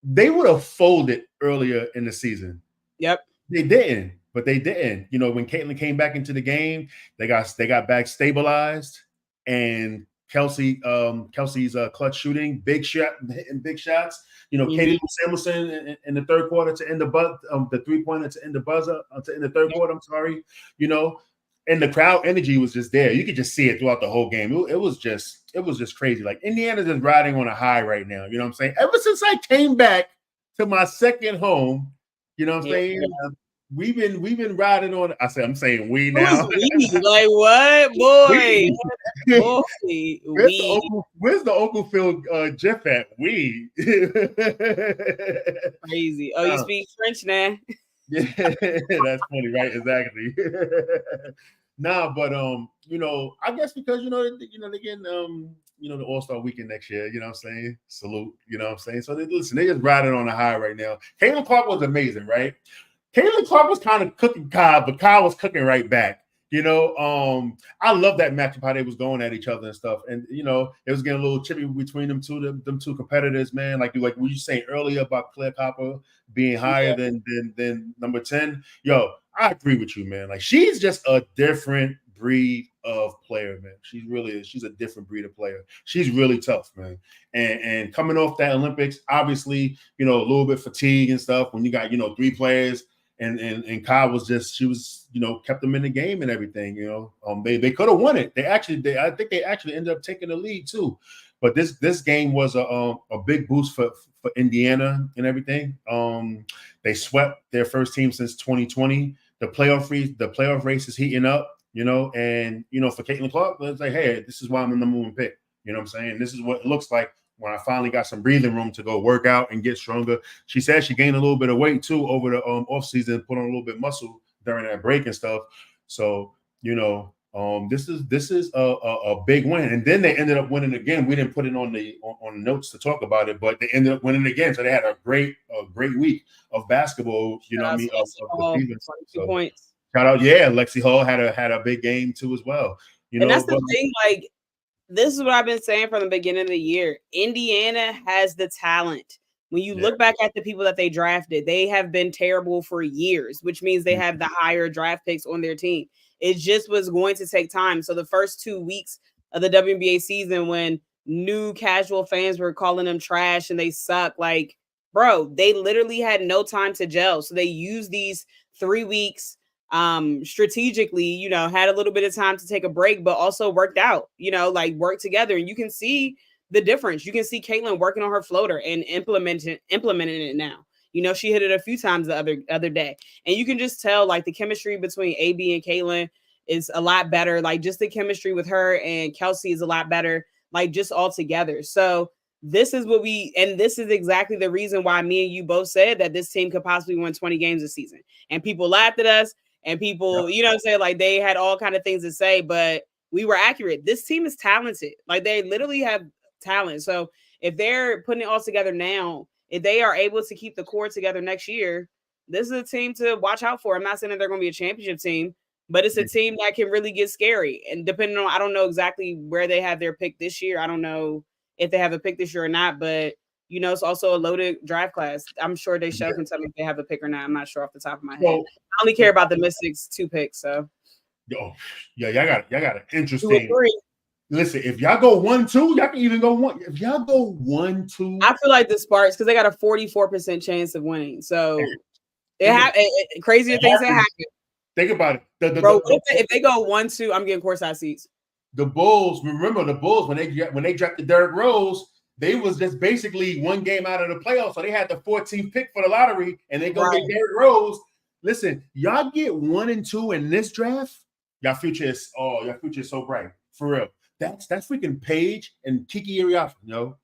they would have folded earlier in the season. Yep. They didn't, but they didn't. You know, when Caitlin came back into the game, they got back stabilized, and Kelsey's clutch shooting, big shot, hitting big shots. You know, Katie Samuelson in the third quarter to end the 3-pointer to end the buzzer to end the third quarter. I'm sorry. You know, and the crowd energy was just there. You could just see it throughout the whole game. It was just crazy. Like Indiana's just riding on a high right now. You know what I'm saying? Ever since I came back to my second home, you know what I'm saying? We've been riding on. I'm saying we now. Like what, boy? Where's the Uncle Phil Jeff at? We crazy. Oh, you speak French now? Yeah, that's funny, right? Exactly. Nah, but you know, I guess because they're getting the All-Star weekend next year, you know what I'm saying? Salute, you know what I'm saying? So they're just riding on a high right now. Caitlin Clark was amazing, right? Caitlin Clark was kind of cooking Kyle, but Kyle was cooking right back. You know, I love that matchup, how they was going at each other and stuff. And you know, it was getting a little chippy between them two competitors, man. Like what you saying earlier about Claire Copper being higher than number 10. Yo, I agree with you, man. Like she's just a different breed of player, man. She really is. She's a different breed of player. She's really tough, man. And coming off that Olympics, obviously, you know, a little bit fatigue and stuff when you got, 3 players. And Kyle was kept them in the game and everything. You know, they could have won it. I think they actually ended up taking the lead too. But this game was a big boost for Indiana and everything. They swept their first team since 2020. The playoff race is heating up. You know, and for Caitlin Clark, it's like, hey, this is why I'm the number 1 pick. You know what I'm saying? This is what it looks like when I finally got some breathing room to go work out and get stronger. She said she gained a little bit of weight too over the off season, put on a little bit of muscle during that break and stuff. So, this is a big win. And then they ended up winning again. We didn't put it on the notes to talk about it, but they ended up winning again. So they had a great week of basketball, of the season. 22 points. Shout out, Lexi Hall had a big game too as well. And that's the thing, like, this is what I've been saying from the beginning of the year. Indiana has the talent. When you look back at the people that they drafted, they have been terrible for years, which means they have the higher draft picks on their team. It just was going to take time. So the first 2 weeks of the WNBA season, when new casual fans were calling them trash and they suck, like, bro, they literally had no time to gel. So they used these 3 weeks strategically, had a little bit of time to take a break, but also worked out, worked together. And you can see the difference. You can see Caitlin working on her floater and implementing it now. She hit it a few times the other day. And you can just tell, like, the chemistry between AB and Caitlin is a lot better. Like, just the chemistry with her and Kelsey is a lot better, like, just all together. So this is this is exactly the reason why me and you both said that this team could possibly win 20 games this season. And people laughed at us. And people, like, they had all kind of things to say, but we were accurate. This team is talented. Like, they literally have talent. So if they're putting it all together now, if they are able to keep the core together next year, this is a team to watch out for. I'm not saying that they're going to be a championship team, but it's a team that can really get scary. And depending on, I don't know exactly where they have their pick this year. I don't know if they have a pick this year or not, but it's also a loaded draft class. I'm sure they can tell me if they have a pick or not. I'm not sure off the top of my head. I only care about the Mystics 2 picks. So, y'all got an interesting. Listen, if y'all go 1-2, y'all can even go 1. If y'all go 1-2, I feel like the Sparks, because they got a 44% chance of winning. So Crazier things that happen. Think about it. Bro, if they go 1-2, I'm getting courtside seats. The Bulls, remember the Bulls when they drafted Derrick Rose, they was just basically one game out of the playoffs, so they had the 14th pick for the lottery, and they go get Derrick Rose. Listen, y'all get 1 and 2 in this draft. Your future is so bright for real. That's freaking Paige and Kiki Iriafa,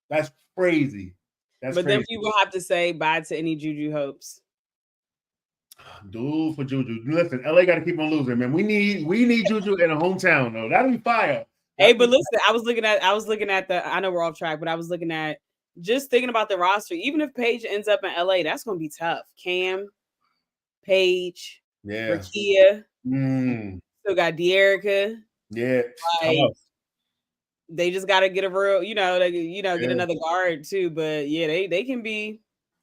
That's crazy. Then people have to say bye to any Juju hopes. Dude, for Juju. Listen, LA got to keep on losing, man. We need Juju in a hometown, though. That'll be fire. Hey, but listen, I was looking at the. I know we're off track, but I was looking at just thinking about the roster. Even if Paige ends up in LA, that's going to be tough. Cam, Paige, Rakia, still got De'Erica. Yeah, they just got to get a real, get another guard too. But yeah, they can be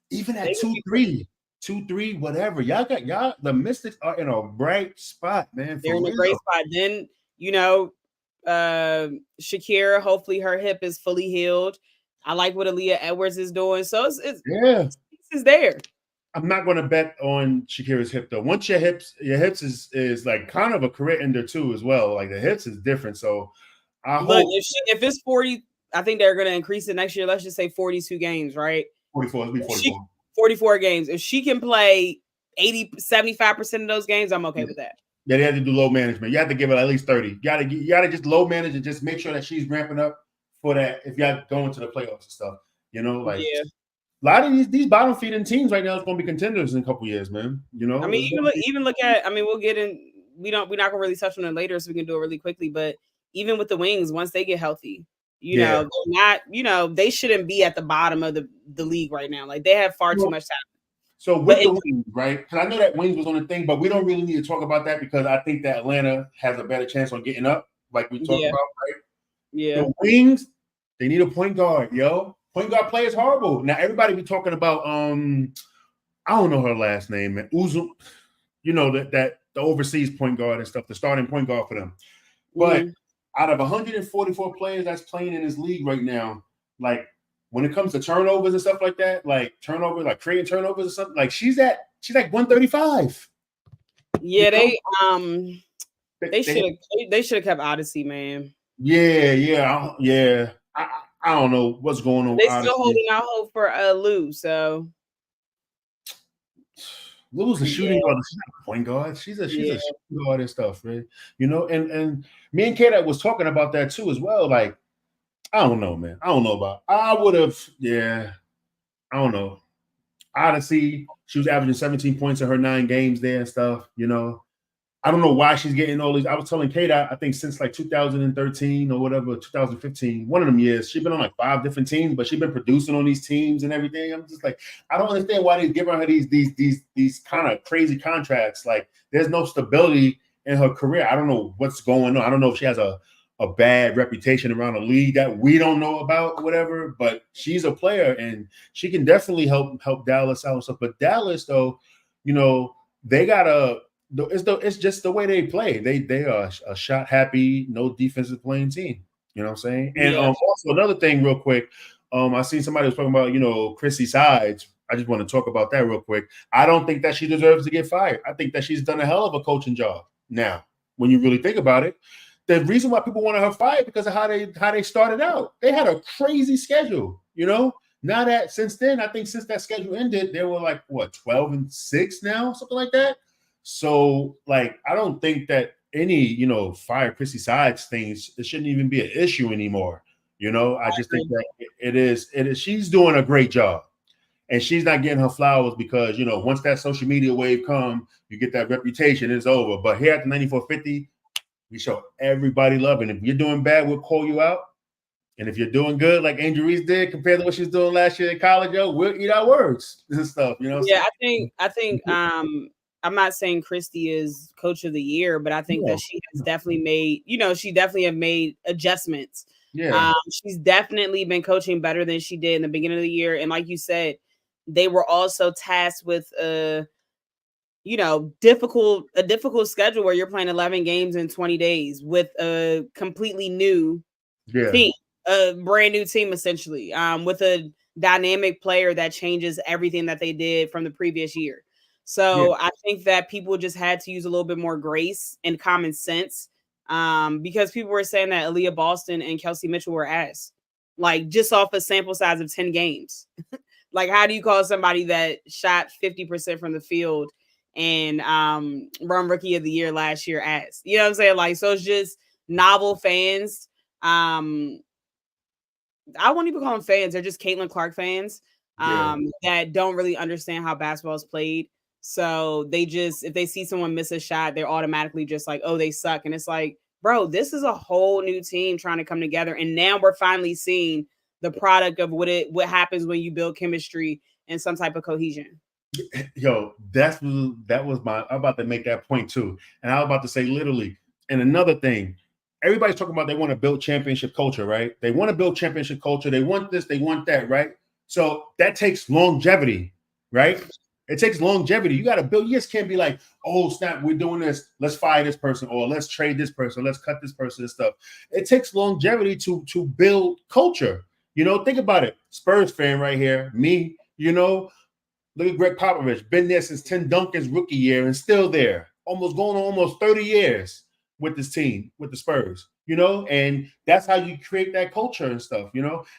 even at 2-3. 2-3, whatever. Y'all, the Mystics are in a bright spot, man. They're in a great spot. Then, Shakira, hopefully her hip is fully healed. I like what Aaliyah Edwards is doing. So it's there. I'm not going to bet on Shakira's hip though. Once your hips is like kind of a career ender too as well. Like the hips is different. So I hope if it's 40, I think they're going to increase it next year. Let's just say 42 games, right? 44. It'll be 44. 44 games. If she can play 75% of those games, I'm okay with that. Yeah, they have to do load management. You have to give it at least 30. You gotta just load manage and just make sure that she's ramping up for that if y'all going to the playoffs and stuff. A lot of these bottom feeding teams right now is going to be contenders in a couple years, man. I mean, even look at. I mean, we'll get in. We're not going to really touch on it later, so we can do it really quickly. But even with the Wings, once they get healthy, they're not. They shouldn't be at the bottom of the league right now. Like they have far too much talent. So with the Wings, right? Because I know that Wings was on the thing, but we don't really need to talk about that because I think that Atlanta has a better chance on getting up, like we talked about, right? Yeah. The Wings, they need a point guard, yo. Point guard play is horrible. Now everybody be talking about I don't know her last name, man. Uzum, that the overseas point guard and stuff, the starting point guard for them. But out of 144 players that's playing in this league right now, like when it comes to turnovers and stuff like that, like creating turnovers or something, like she's like 135. Yeah, they should have kept Odyssey, man. Yeah. I don't know what's going on. They still holding out hope for Lou. So Lou's a shooting guard. She's not a point guard. She's a shooting guard and stuff, right? And me and Kate was talking about that too as well. Like, I don't know, man. I don't know about. I would have, I don't know. Odyssey, she was averaging 17 points in her 9 games there and stuff. I don't know why she's getting all these. I was telling Kate, I think since like 2013 or whatever, 2015, one of them years, she's been on like 5 different teams, but she's been producing on these teams and everything. I'm just like, I don't understand why they're giving her these kind of crazy contracts. Like, there's no stability in her career. I don't know what's going on. I don't know if she has a bad reputation around the league that we don't know about, whatever. But she's a player and she can definitely help Dallas out and stuff. But Dallas, though, they gotta. It's just the way they play. They are a shot happy, no defensive playing team. You know what I'm saying? And also another thing, real quick. I seen somebody was talking about Chrissy Sides. I just want to talk about that real quick. I don't think that she deserves to get fired. I think that she's done a hell of a coaching job. Now, when you really think about it, the reason why people wanted her fired because of how they started out. They had a crazy schedule. Now that since then, I think since that schedule ended, they were like 12-6 now, something like that. So, like, I don't think that any, fire Chrissy Sides things, it shouldn't even be an issue anymore. I just think that it is, she's doing a great job. And she's not getting her flowers because, once that social media wave come, you get that reputation, it's over. But here at the 9450, we show everybody love. And if you're doing bad, we'll call you out. And if you're doing good, like Angel Reese did, compared to what she was doing last year in college, we'll eat our words and stuff, Yeah, I think I'm not saying Christy is coach of the year, but I think that she has definitely made, she definitely have made adjustments. Yeah. She's definitely been coaching better than she did in the beginning of the year. And like you said, they were also tasked with a difficult schedule where you're playing 11 games in 20 days with a completely new team, a brand new team, essentially, with a dynamic player that changes everything that they did from the previous year. So I think that people just had to use a little bit more grace and common sense, because people were saying that Aaliyah Boston and Kelsey Mitchell were ass, like just off a sample size of 10 games. Like, how do you call somebody that shot 50% from the field and run rookie of the year last year ass? You know what I'm saying? Like, so it's just novel fans. I won't even call them fans. They're just Caitlin Clark fans that don't really understand how basketball is played. So they just, if they see someone miss a shot, they're automatically just like, oh, they suck. And it's like, bro, this is a whole new team trying to come together. And now we're finally seeing the product of what happens when you build chemistry and some type of cohesion. Yo, that was I'm about to make that point too. And I was about to say literally, and another thing, everybody's talking about they want to build championship culture, right? They want to build championship culture. They want this, they want that, right? So that takes longevity, right? It takes longevity. You got to build. You just can't be like, oh, snap, we're doing this. Let's fire this person, or let's trade this person. Let's cut this person and stuff. It takes longevity to build culture. Think about it. Spurs fan right here, me, look at Greg Popovich, been there since Tim Duncan's rookie year and still there, almost going on almost 30 years with this team, with the Spurs, and that's how you create that culture and stuff.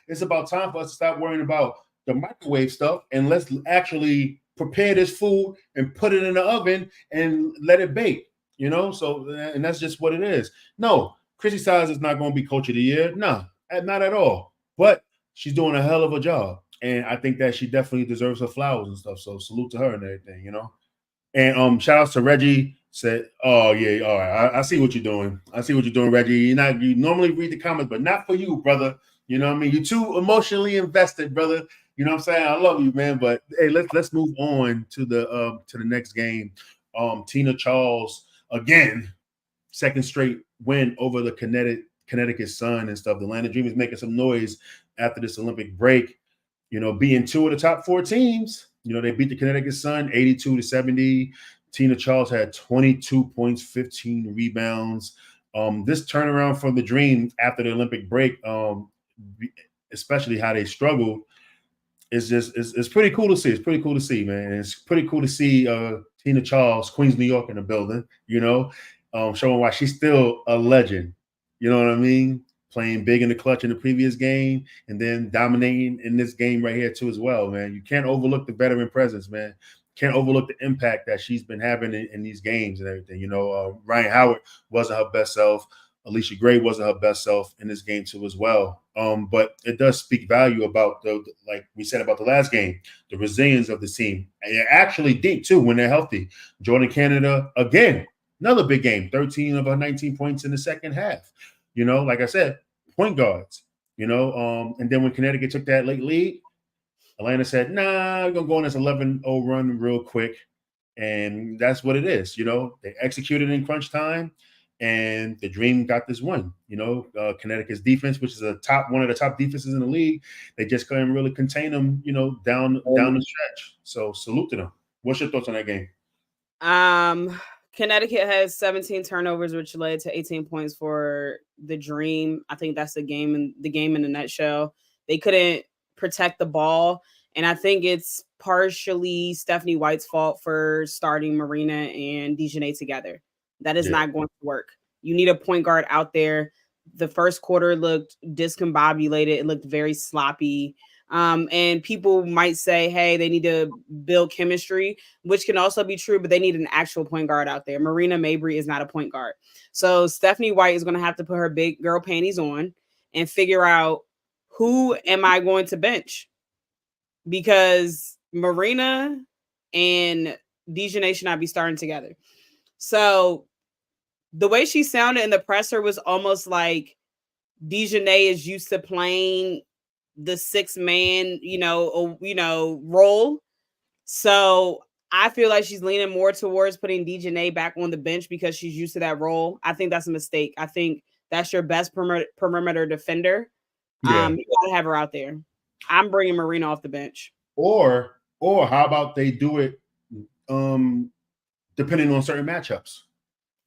It's about time for us to stop worrying about the microwave stuff and let's actually prepare this food and put it in the oven and let it bake, so, and that's just what it is. No, Chrissy Size is not going to be coach of the year. No, not at all. But she's doing a hell of a job. And I think that she definitely deserves her flowers and stuff. So salute to her and everything, And shout outs to Reggie. Said, oh yeah, all right. I see what you're doing. I see what you're doing, Reggie. You normally read the comments, but not for you, brother. You know what I mean? You're too emotionally invested, brother. You know what I'm saying? I love you, man. But hey, let's move on to the next game. Tina Charles again, second straight win over the Connecticut Sun and stuff. The Atlanta Dream is making some noise after this Olympic break. Being two of the top four teams. They beat the Connecticut Sun 82-70. Tina Charles had 22 points, 15 rebounds. This turnaround from the Dream after the Olympic break, especially how they struggled, it's pretty cool to see. It's pretty cool to see, man. And it's pretty cool to see Tina Charles, Queens, New York, in the building. Showing why she's still a legend. You know what I mean? Playing big in the clutch in the previous game and then dominating in this game right here too as well, man. You can't overlook the veteran presence, man. Can't overlook the impact that she's been having in these games and everything. Ryan Howard wasn't her best self. Alicia Gray wasn't her best self in this game too as well. But it does speak value about like we said about the last game, the resilience of the team. And they're actually deep too when they're healthy. Jordan Canada, again, another big game, 13 of her 19 points in the second half. Like I said, point guards, and then when Connecticut took that late lead, Atlanta said, nah, we're going to go on this 11-0 run real quick. And that's what it is. They executed in crunch time and the Dream got this win. Connecticut's defense, which is one of the top defenses in the league, they just couldn't really contain them, down the stretch. So salute to them. What's your thoughts on that game? Connecticut has 17 turnovers, which led to 18 points for the Dream. I think that's the game in a nutshell. They couldn't protect the ball, and I think it's partially Stephanie White's fault for starting Marina and Dejanay together. That is not going to work. You need a point guard out there. The first quarter looked discombobulated. It looked very sloppy. And people might say, hey, they need to build chemistry, which can also be true, but they need an actual point guard out there. Marina Mabrey is not a point guard. So Stephanie White is going to have to put her big girl panties on and figure out, who am I going to bench? Because Marina and Dejanay should not be starting together. So the way she sounded in the presser was almost like Dejanay is used to playing the 6-man, role. So I feel like she's leaning more towards putting Dejanay back on the bench because she's used to that role. I think that's a mistake. I think that's your best perimeter defender. You gotta have her out there. I'm bringing Marina off the bench. Or how about they do it depending on certain matchups?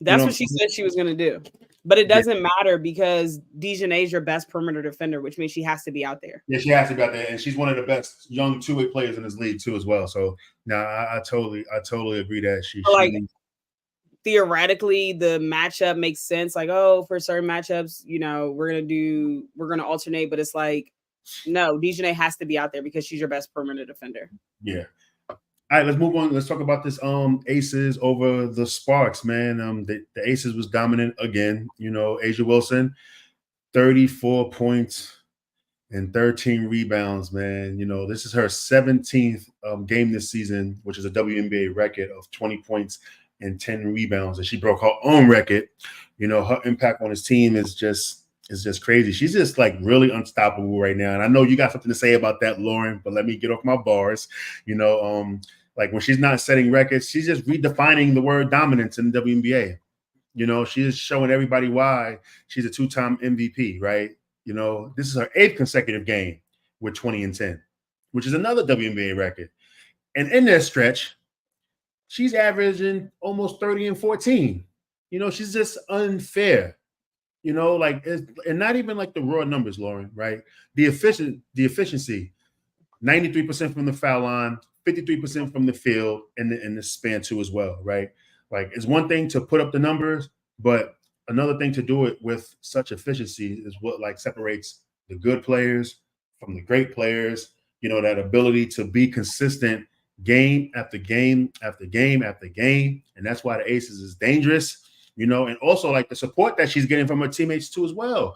That's what she said she was going to do. But it doesn't matter because Dejanay is your best perimeter defender, which means she has to be out there. Yeah, she has to be out there, and she's one of the best young two-way players in this league too, as well. So now I totally agree that she needs. Theoretically, the matchup makes sense. Like, oh, for certain matchups, we're gonna alternate, but it's like, no, Dejanay has to be out there because she's your best perimeter defender. Yeah. All right, let's move on. Let's talk about this Aces over the Sparks, man. The Aces was dominant again. A'ja Wilson, 34 points and 13 rebounds, man. This is her 17th game this season, which is a WNBA record of 20 points and 10 rebounds, and she broke her own record. Her impact on this team is just crazy. She's just like really unstoppable right now. And I know you got something to say about that, Lauren, but let me get off my bars. Like when she's not setting records, she's just redefining the word dominance in the WNBA. She is showing everybody why she's a 2-time MVP, right? This is her 8th consecutive game with 20 and 10, which is another WNBA record. And in that stretch, she's averaging almost 30 and 14. She's just unfair. And not even like the raw numbers, Lauren, right? The efficiency, 93% from the foul line, 53% from the field, and the span too as well, right? Like it's one thing to put up the numbers, but another thing to do it with such efficiency is what like separates the good players from the great players. That ability to be consistent game after game after game after game, and that's why the Aces is dangerous. And also like the support that she's getting from her teammates too as well.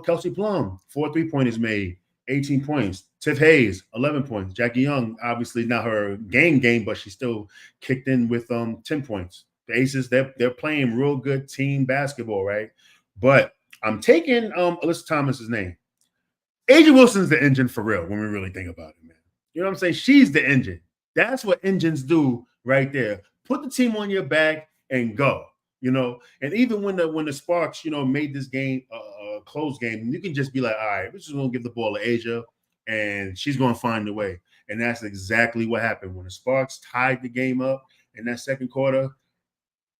Kelsey Plum, 4 3-pointers made, 18 points. Tiff Hayes, 11 points. Jackie Young, obviously not her game, but she still kicked in with 10 points. The Aces, they're playing real good team basketball, right? But I'm taking Alyssa Thomas's name. A'ja Wilson's the engine for real when we really think about it, man. You know what I'm saying? She's the engine. That's what engines do right there. Put the team on your back and go. And even when the Sparks, made this game a close game, you can just be like, all right, we're just gonna give the ball to A'ja, and she's gonna find a way. And that's exactly what happened when the Sparks tied the game up in that second quarter.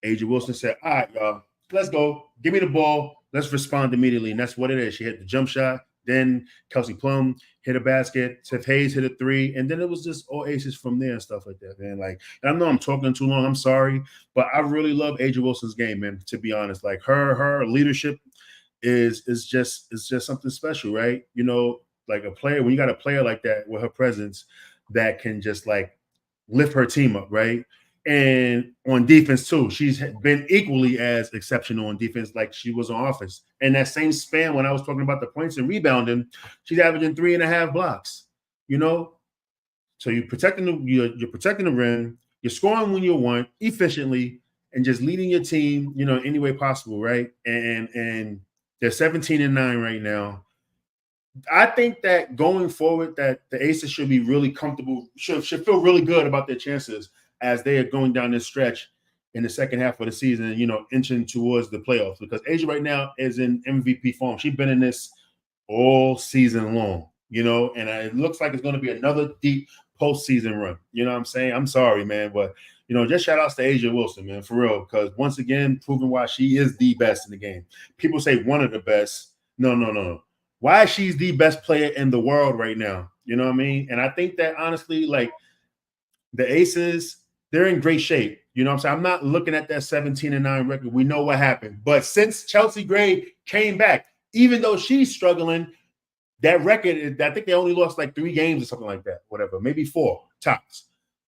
A'ja Wilson said, all right, y'all, let's go. Give me the ball. Let's respond immediately. And that's what it is. She hit the jump shot. Then Kelsey Plum hit a basket. Tiff Hayes hit a 3. And then it was just all Aces from there and stuff like that, man. Like, and I know I'm talking too long. I'm sorry. But I really love A'ja Wilson's game, man, to be honest. Like her leadership is just something special, right? Like a player, when you got a player like that with her presence that can just like lift her team up, right? And on defense too, she's been equally as exceptional on defense like she was on offense. And that same span, when I was talking about the points and rebounding, she's averaging 3.5 blocks. So you're protecting the rim, you're scoring when you want, efficiently, and just leading your team, any way possible, right? And they're 17-9 right now. I think that going forward, that the Aces should be really comfortable, should feel really good about their chances as they are going down this stretch in the second half of the season, inching towards the playoffs. Because A'ja right now is in MVP form. She's been in this all season long, and it looks like it's going to be another deep postseason run. You know what I'm saying? I'm sorry, man, but, just shout outs to A'ja Wilson, man, for real. Because once again, proving why she is the best in the game. People say one of the best. No. Why she's the best player in the world right now. You know what I mean? And I think that honestly, like the Aces, they're in great shape. You know what I'm saying? I'm not looking at that 17-9 record. We know what happened. But since Chelsea Gray came back, even though she's struggling, that record, I think they only lost like 3 games or something like that, whatever, maybe 4 tops,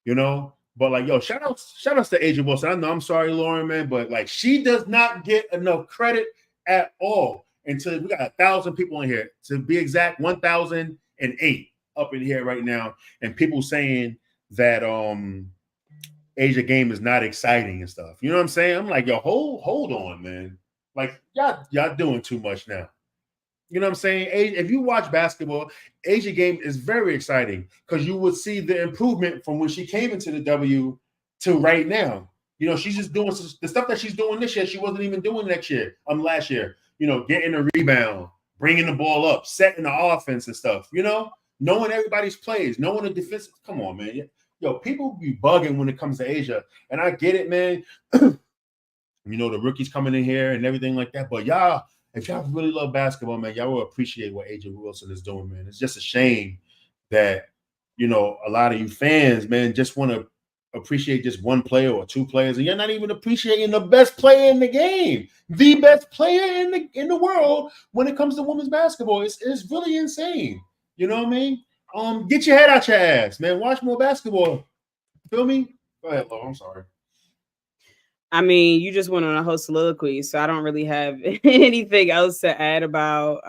But like, yo, shout outs to A'ja Wilson. I know, I'm sorry, Lauren, man, but like she does not get enough credit at all until we got 1,000 people in here. To be exact, 1,008 up in here right now. And people saying that A'ja game is not exciting and stuff. You know what I'm saying? I'm like, yo, hold on, man. Like, y'all doing too much now. You know what I'm saying? If you watch basketball, A'ja game is very exciting because you would see the improvement from when she came into the W to right now. She's just doing the stuff that she's doing this year. She wasn't even doing last year. Getting a rebound, bringing the ball up, setting the offense and stuff. Knowing everybody's plays, knowing the defense. Come on, man. Yo, people be bugging when it comes to A'ja, and I get it, man. the rookies coming in here and everything like that. But y'all, if y'all really love basketball, man, y'all will appreciate what AJ Wilson is doing, man. It's just a shame that, a lot of you fans, man, just want to appreciate just one player or two players, and you're not even appreciating the best player in the game, the best player in the world when it comes to women's basketball. It's really insane. You know what I mean? Get your head out your ass, man. Watch more basketball. Feel me? Go ahead, Lo. I'm sorry. I mean, you just went on a whole soliloquy, so I don't really have anything else to add about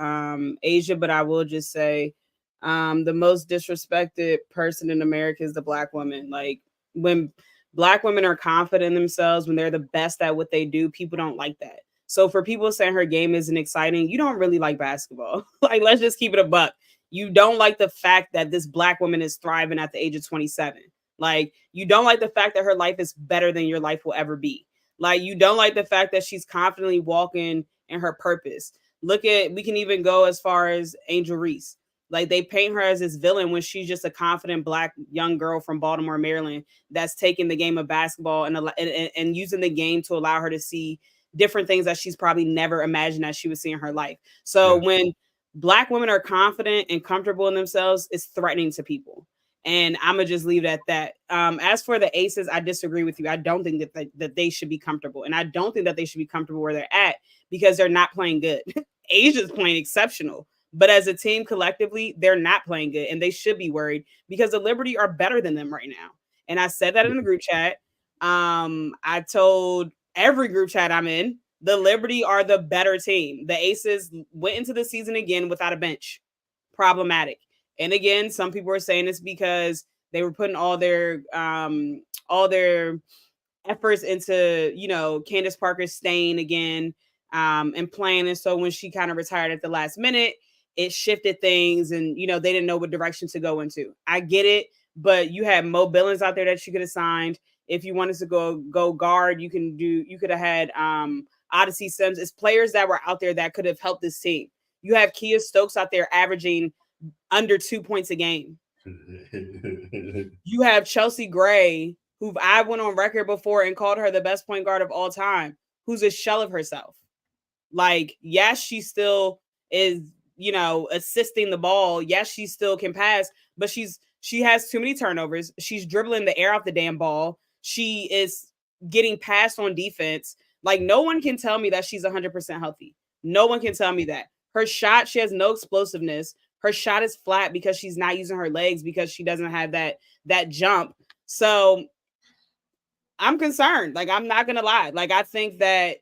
Asia, but I will just say the most disrespected person in America is the Black woman. Like, when Black women are confident in themselves, when they're the best at what they do, people don't like that. So for people saying her game isn't exciting, you don't really like basketball. Like, let's just keep it a buck. You don't like the fact that this Black woman is thriving at the age of 27. Like, you don't like the fact that her life is better than your life will ever be. Like, you don't like the fact that she's confidently walking in her purpose. We can even go as far as Angel Reese. Like, they paint her as this villain when she's just a confident Black young girl from Baltimore, Maryland, that's taking the game of basketball and using the game to allow her to see different things that she's probably never imagined that she would see in her life. So when Black women are confident and comfortable in themselves, it's threatening to people. And I'm going to just leave it at that. As for the Aces, I disagree with you. I don't think that they should be comfortable. And I don't think that they should be comfortable where they're at because they're not playing good. Asia's playing exceptional. But as a team collectively, they're not playing good. And they should be worried because the Liberty are better than them right now. And I said that in the group chat. I told every group chat I'm in, the Liberty are the better team. The Aces went into the season again without a bench. Problematic. And again, some people are saying it's because they were putting all their efforts into, Candace Parker staying again and playing. And so when she kind of retired at the last minute, it shifted things and, they didn't know what direction to go into. I get it, but you had Mo Billings out there that you could have signed. If you wanted to go guard, you could have had Odyssey Sims. It's players that were out there that could have helped this team. You have Kia Stokes out there averaging under 2 points a game. You have Chelsea Gray, who I went on record before and called her the best point guard of all time, who's a shell of herself. Like, yes, she still is, assisting the ball. Yes, she still can pass, but she has too many turnovers. She's dribbling the air off the damn ball. She is getting passed on defense. Like, no one can tell me that she's 100% healthy. No one can tell me that. Her shot, she has no explosiveness. Her shot is flat because she's not using her legs because she doesn't have that jump. So I'm concerned. Like, I'm not going to lie. Like, I think that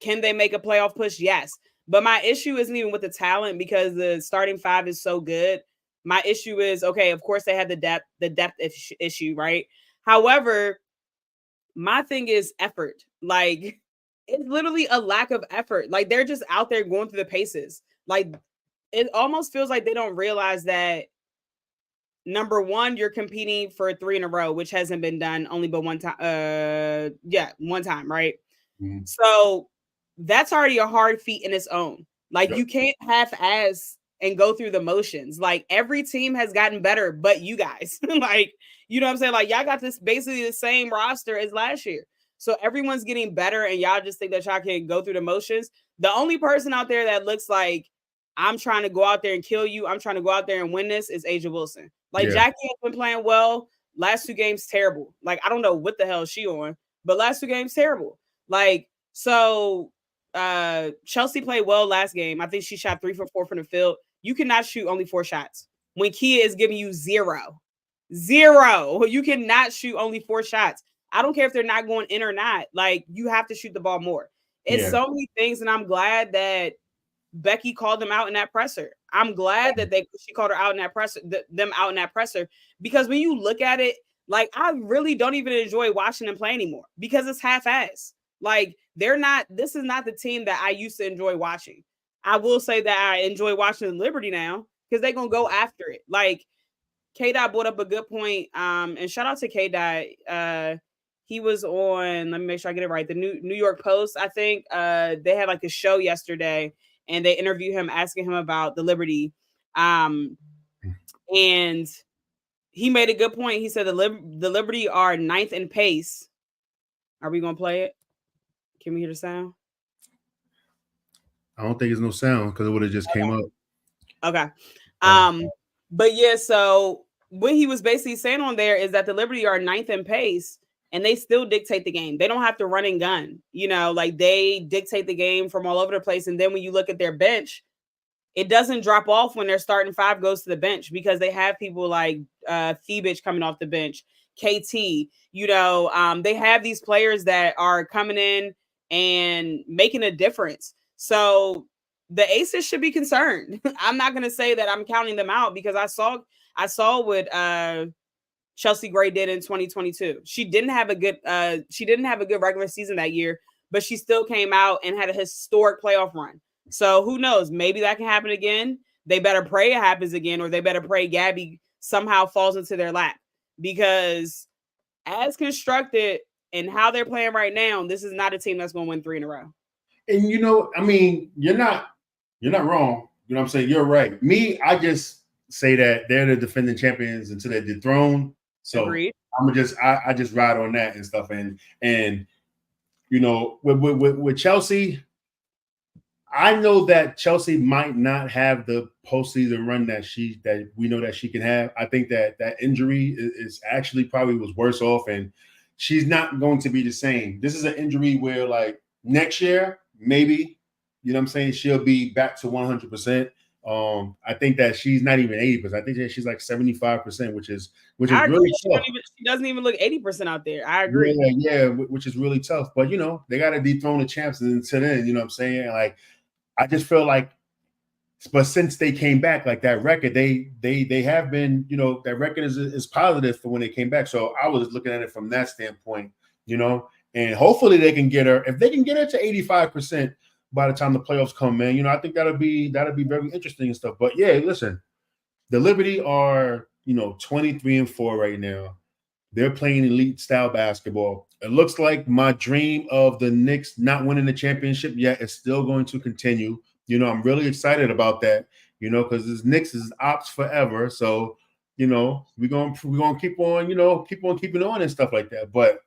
can they make a playoff push? Yes. But my issue isn't even with the talent because the starting five is so good. My issue is, okay, of course they had the depth issue, right? However, my thing is effort. Like, it's literally a lack of effort. Like, they're just out there going through the paces. Like, it almost feels like they don't realize that, number one, you're competing for 3 in a row, which hasn't been done only but one time. One time, right? Mm-hmm. So that's already a hard feat in its own. Like, you can't half-ass and go through the motions. Like, every team has gotten better, but you guys. Like, you know what I'm saying? Like, y'all got this basically the same roster as last year. So everyone's getting better, and y'all just think that y'all can go through the motions. The only person out there that looks like, I'm trying to go out there and kill you, I'm trying to go out there and win this, is Asia Wilson. Like, Jackie has been playing well. Last 2 games, terrible. Like, I don't know what the hell is she on, but last 2 games, terrible. Like, so Chelsea played well last game. I think she shot 3 for 4 from the field. You cannot shoot only 4 shots when Kia is giving you 0. You cannot shoot only 4 shots. I don't care if they're not going in or not. Like, you have to shoot the ball more. It's so many things, and I'm glad that Becky called them out in that presser. I'm glad that she called her out in that presser, them out in that presser, because when you look at it, like, I really don't even enjoy watching them play anymore because it's half-ass. Like, this is not the team that I used to enjoy watching. I will say that I enjoy watching Liberty now because they're going to go after it. Like, K-Dot brought up a good point. And shout out to K-Dot. He was on, let me make sure I get it right, the New York Post, I think. They had like a show yesterday, and they interviewed him, asking him about the Liberty. And he made a good point. He said the Liberty are 9th in pace. Are we going to play it? Can we hear the sound? I don't think there's no sound because it would have just came up. Okay. But yeah, so what he was basically saying on there is that the Liberty are 9th in pace and they still dictate the game. They don't have to run and gun, like they dictate the game from all over the place. And then when you look at their bench, it doesn't drop off when their starting 5 goes to the bench because they have people like Thebich coming off the bench, KT, they have these players that are coming in and making a difference. So the Aces should be concerned. I'm not going to say that I'm counting them out because I saw what Chelsea Gray did in 2022. She didn't have a good regular season that year, but she still came out and had a historic playoff run. So who knows? Maybe that can happen again. They better pray it happens again, or they better pray Gabby somehow falls into their lap. Because as constructed and how they're playing right now, this is not a team that's going to win 3 in a row. And you're not wrong. You know what I'm saying? You're right. Me, I just say that they're the defending champions until they're dethroned. So Agreed. I'm just I just ride on that and stuff. And with Chelsea, I know that Chelsea might not have the postseason run that we know that she can have. I think that injury is actually probably was worse off, and she's not going to be the same. This is an injury where like next year, maybe, she'll be back to 100%. I think that she's not even 80%. I think that she's like 75%, which is really tough. She doesn't even look 80% out there. I agree. Yeah, which is really tough. But they got to dethrone the champs, and until then, what I'm saying? Like, I just feel like, but since they came back, like that record, they have been, that record is positive for when they came back. So I was looking at it from that standpoint, and hopefully they can get her. If they can get her to 85% by the time the playoffs come, man, I think that'll be very interesting and stuff. But yeah, listen, the Liberty are 23-4 right now. They're playing elite style basketball. It looks like my dream of the Knicks not winning the championship yet is still going to continue. I'm really excited about that, because this Knicks is ops forever. So, we're gonna keep on keeping on and stuff like that. But,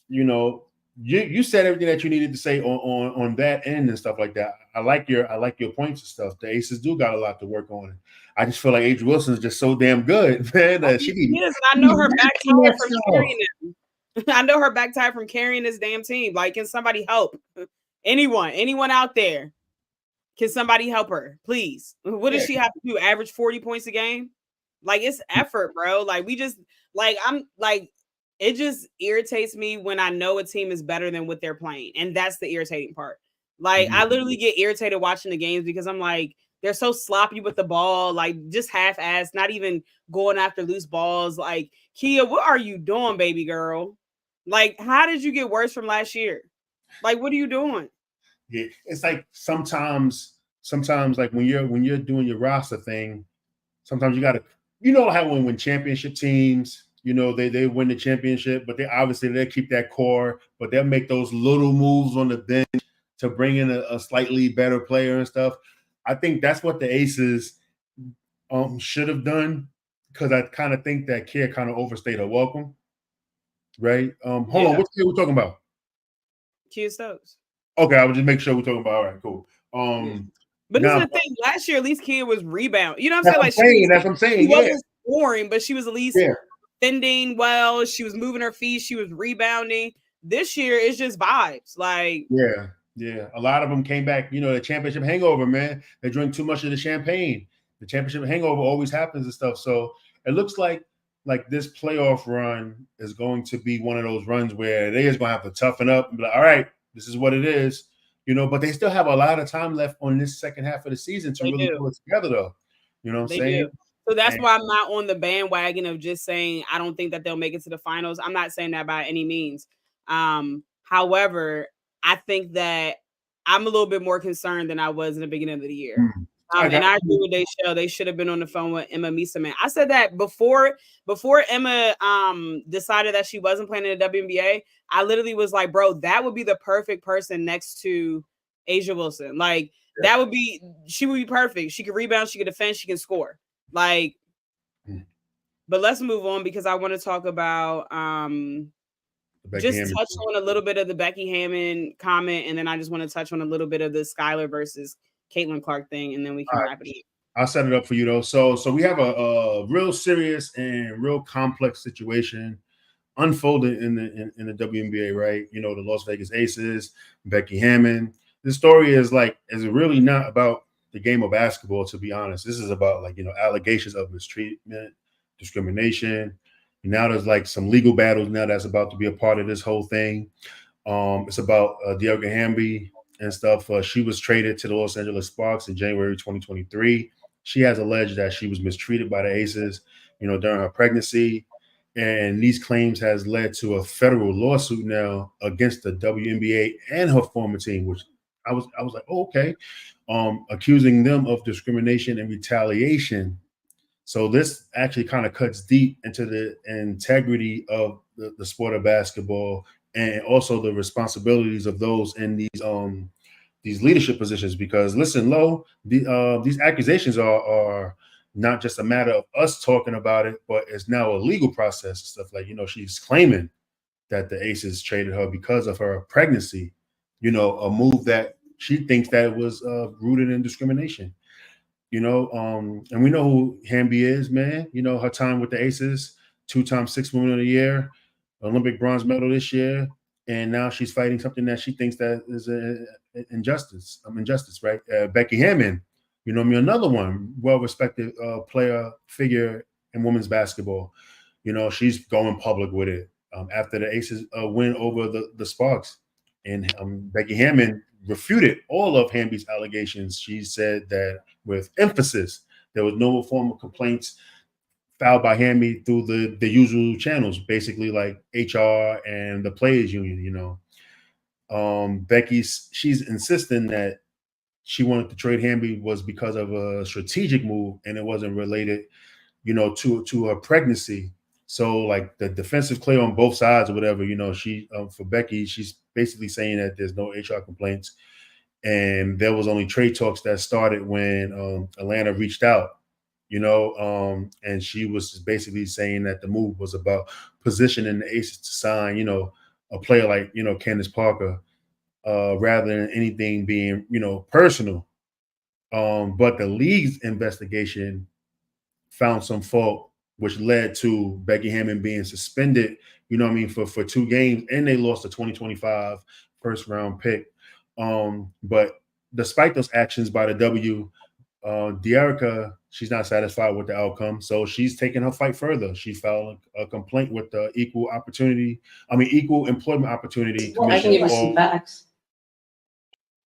you said everything that you needed to say on that end and stuff like that. I like your points and stuff. The Aces do got a lot to work on. I just feel like Adrian Wilson is just so damn good, man. I know her back tired from carrying him. I know her back tired from carrying this damn team. Like, can somebody help? Anyone out there? Can somebody help her, please? What does she have to do? Average 40 points a game? Like, it's effort, bro. Like, it just irritates me when I know a team is better than what they're playing. And that's the irritating part. Like, I literally get irritated watching the games because I'm like, they're so sloppy with the ball, like just half-assed, not even going after loose balls. Like, Kia, what are you doing, baby girl? Like, how did you get worse from last year? Like, what are you doing? Yeah, it's like sometimes like when you're doing your roster thing, sometimes you gotta, how when championship teams, they win the championship, but they keep that core, but they'll make those little moves on the bench to bring in a slightly better player and stuff. I think that's what the Aces should have done, because I kind of think that Kia kind of overstayed her welcome. Right? Hold on, what Kia we talking about? Kia Stokes. Okay, I would just make sure we're talking about. All right, cool. But this is the thing. Last year, at least Kia was rebound. You know what I'm saying? That's what I'm saying. She wasn't scoring, but she was at least defending well. She was moving her feet. She was rebounding. This year, it's just vibes. Like, yeah. A lot of them came back. The championship hangover, man. They drink too much of the champagne. The championship hangover always happens and stuff. So it looks like this playoff run is going to be one of those runs where they just going to have to toughen up and be like, all right, this is what it is. But they still have a lot of time left on this second half of the season to really pull it together, though. You know what I'm saying? Do. So that's why I'm not on the bandwagon of just saying I don't think that they'll make it to the finals. I'm not saying that by any means. However, I think that I'm a little bit more concerned than I was in the beginning of the year. And I agree with Deshelle. They should have been on the phone with Emma Mieseman. I said that before Emma decided that she wasn't playing in the WNBA. I literally was like, bro, that would be the perfect person next to A'ja Wilson. Like, that would be, she would be perfect. She could rebound, she could defend, she can score. Like, but let's move on because I want to talk about Becky just Hammon. touch on a little bit of the Becky Hammon comment, and then I just want to touch on a little bit of the Skylar versus Caitlin Clark thing, and then we can wrap it up. I'll set it up for you though. So we have a real serious and real complex situation unfolded in the WNBA, right? You know, the Las Vegas Aces, Becky Hammon. This story is really not about the game of basketball, to be honest. This is about allegations of mistreatment, discrimination. Now there's some legal battles now that's about to be a part of this whole thing. It's about De'Ara Hamby and stuff. She was traded to the Los Angeles Sparks in January 2023. She has alleged that she was mistreated by the Aces, during her pregnancy. And these claims has led to a federal lawsuit now against the WNBA and her former team, which I was like, oh, okay, accusing them of discrimination and retaliation. So this actually kind of cuts deep into the integrity of the sport of basketball and also the responsibilities of those in these leadership positions. Because listen, Lo, these accusations are not just a matter of us talking about it, but it's now a legal process. Stuff she's claiming that the Aces traded her because of her pregnancy. A move that she thinks that was rooted in discrimination. And we know who Hamby is, man. Her time with the Aces, 2-time Sixth Woman of the Year, Olympic bronze medal this year, and now she's fighting something that she thinks that is an injustice, right? Becky Hammon, another one, well-respected player, figure in women's basketball. She's going public with it after the Aces win over the Sparks. And Becky Hammon refuted all of Hamby's allegations. She said that with emphasis, there was no form of complaints filed by Hamby through the usual channels, basically like HR and the players union. She's insisting that she wanted to trade Hamby was because of a strategic move and it wasn't related, to her pregnancy. So the defensive play on both sides or whatever, she for Becky, she's basically saying that there's no HR complaints, and there was only trade talks that started when Atlanta reached out, and she was basically saying that the move was about positioning the Aces to sign, a player like Candace Parker, rather than anything being personal. But the league's investigation found some fault, which led to Becky Hammon being suspended, for 2 games, and they lost the 2025 first round pick. But despite those actions by the De'Ara, she's not satisfied with the outcome, so she's taking her fight further. She filed a complaint with the Equal Employment Opportunity Commission. I can give you some facts.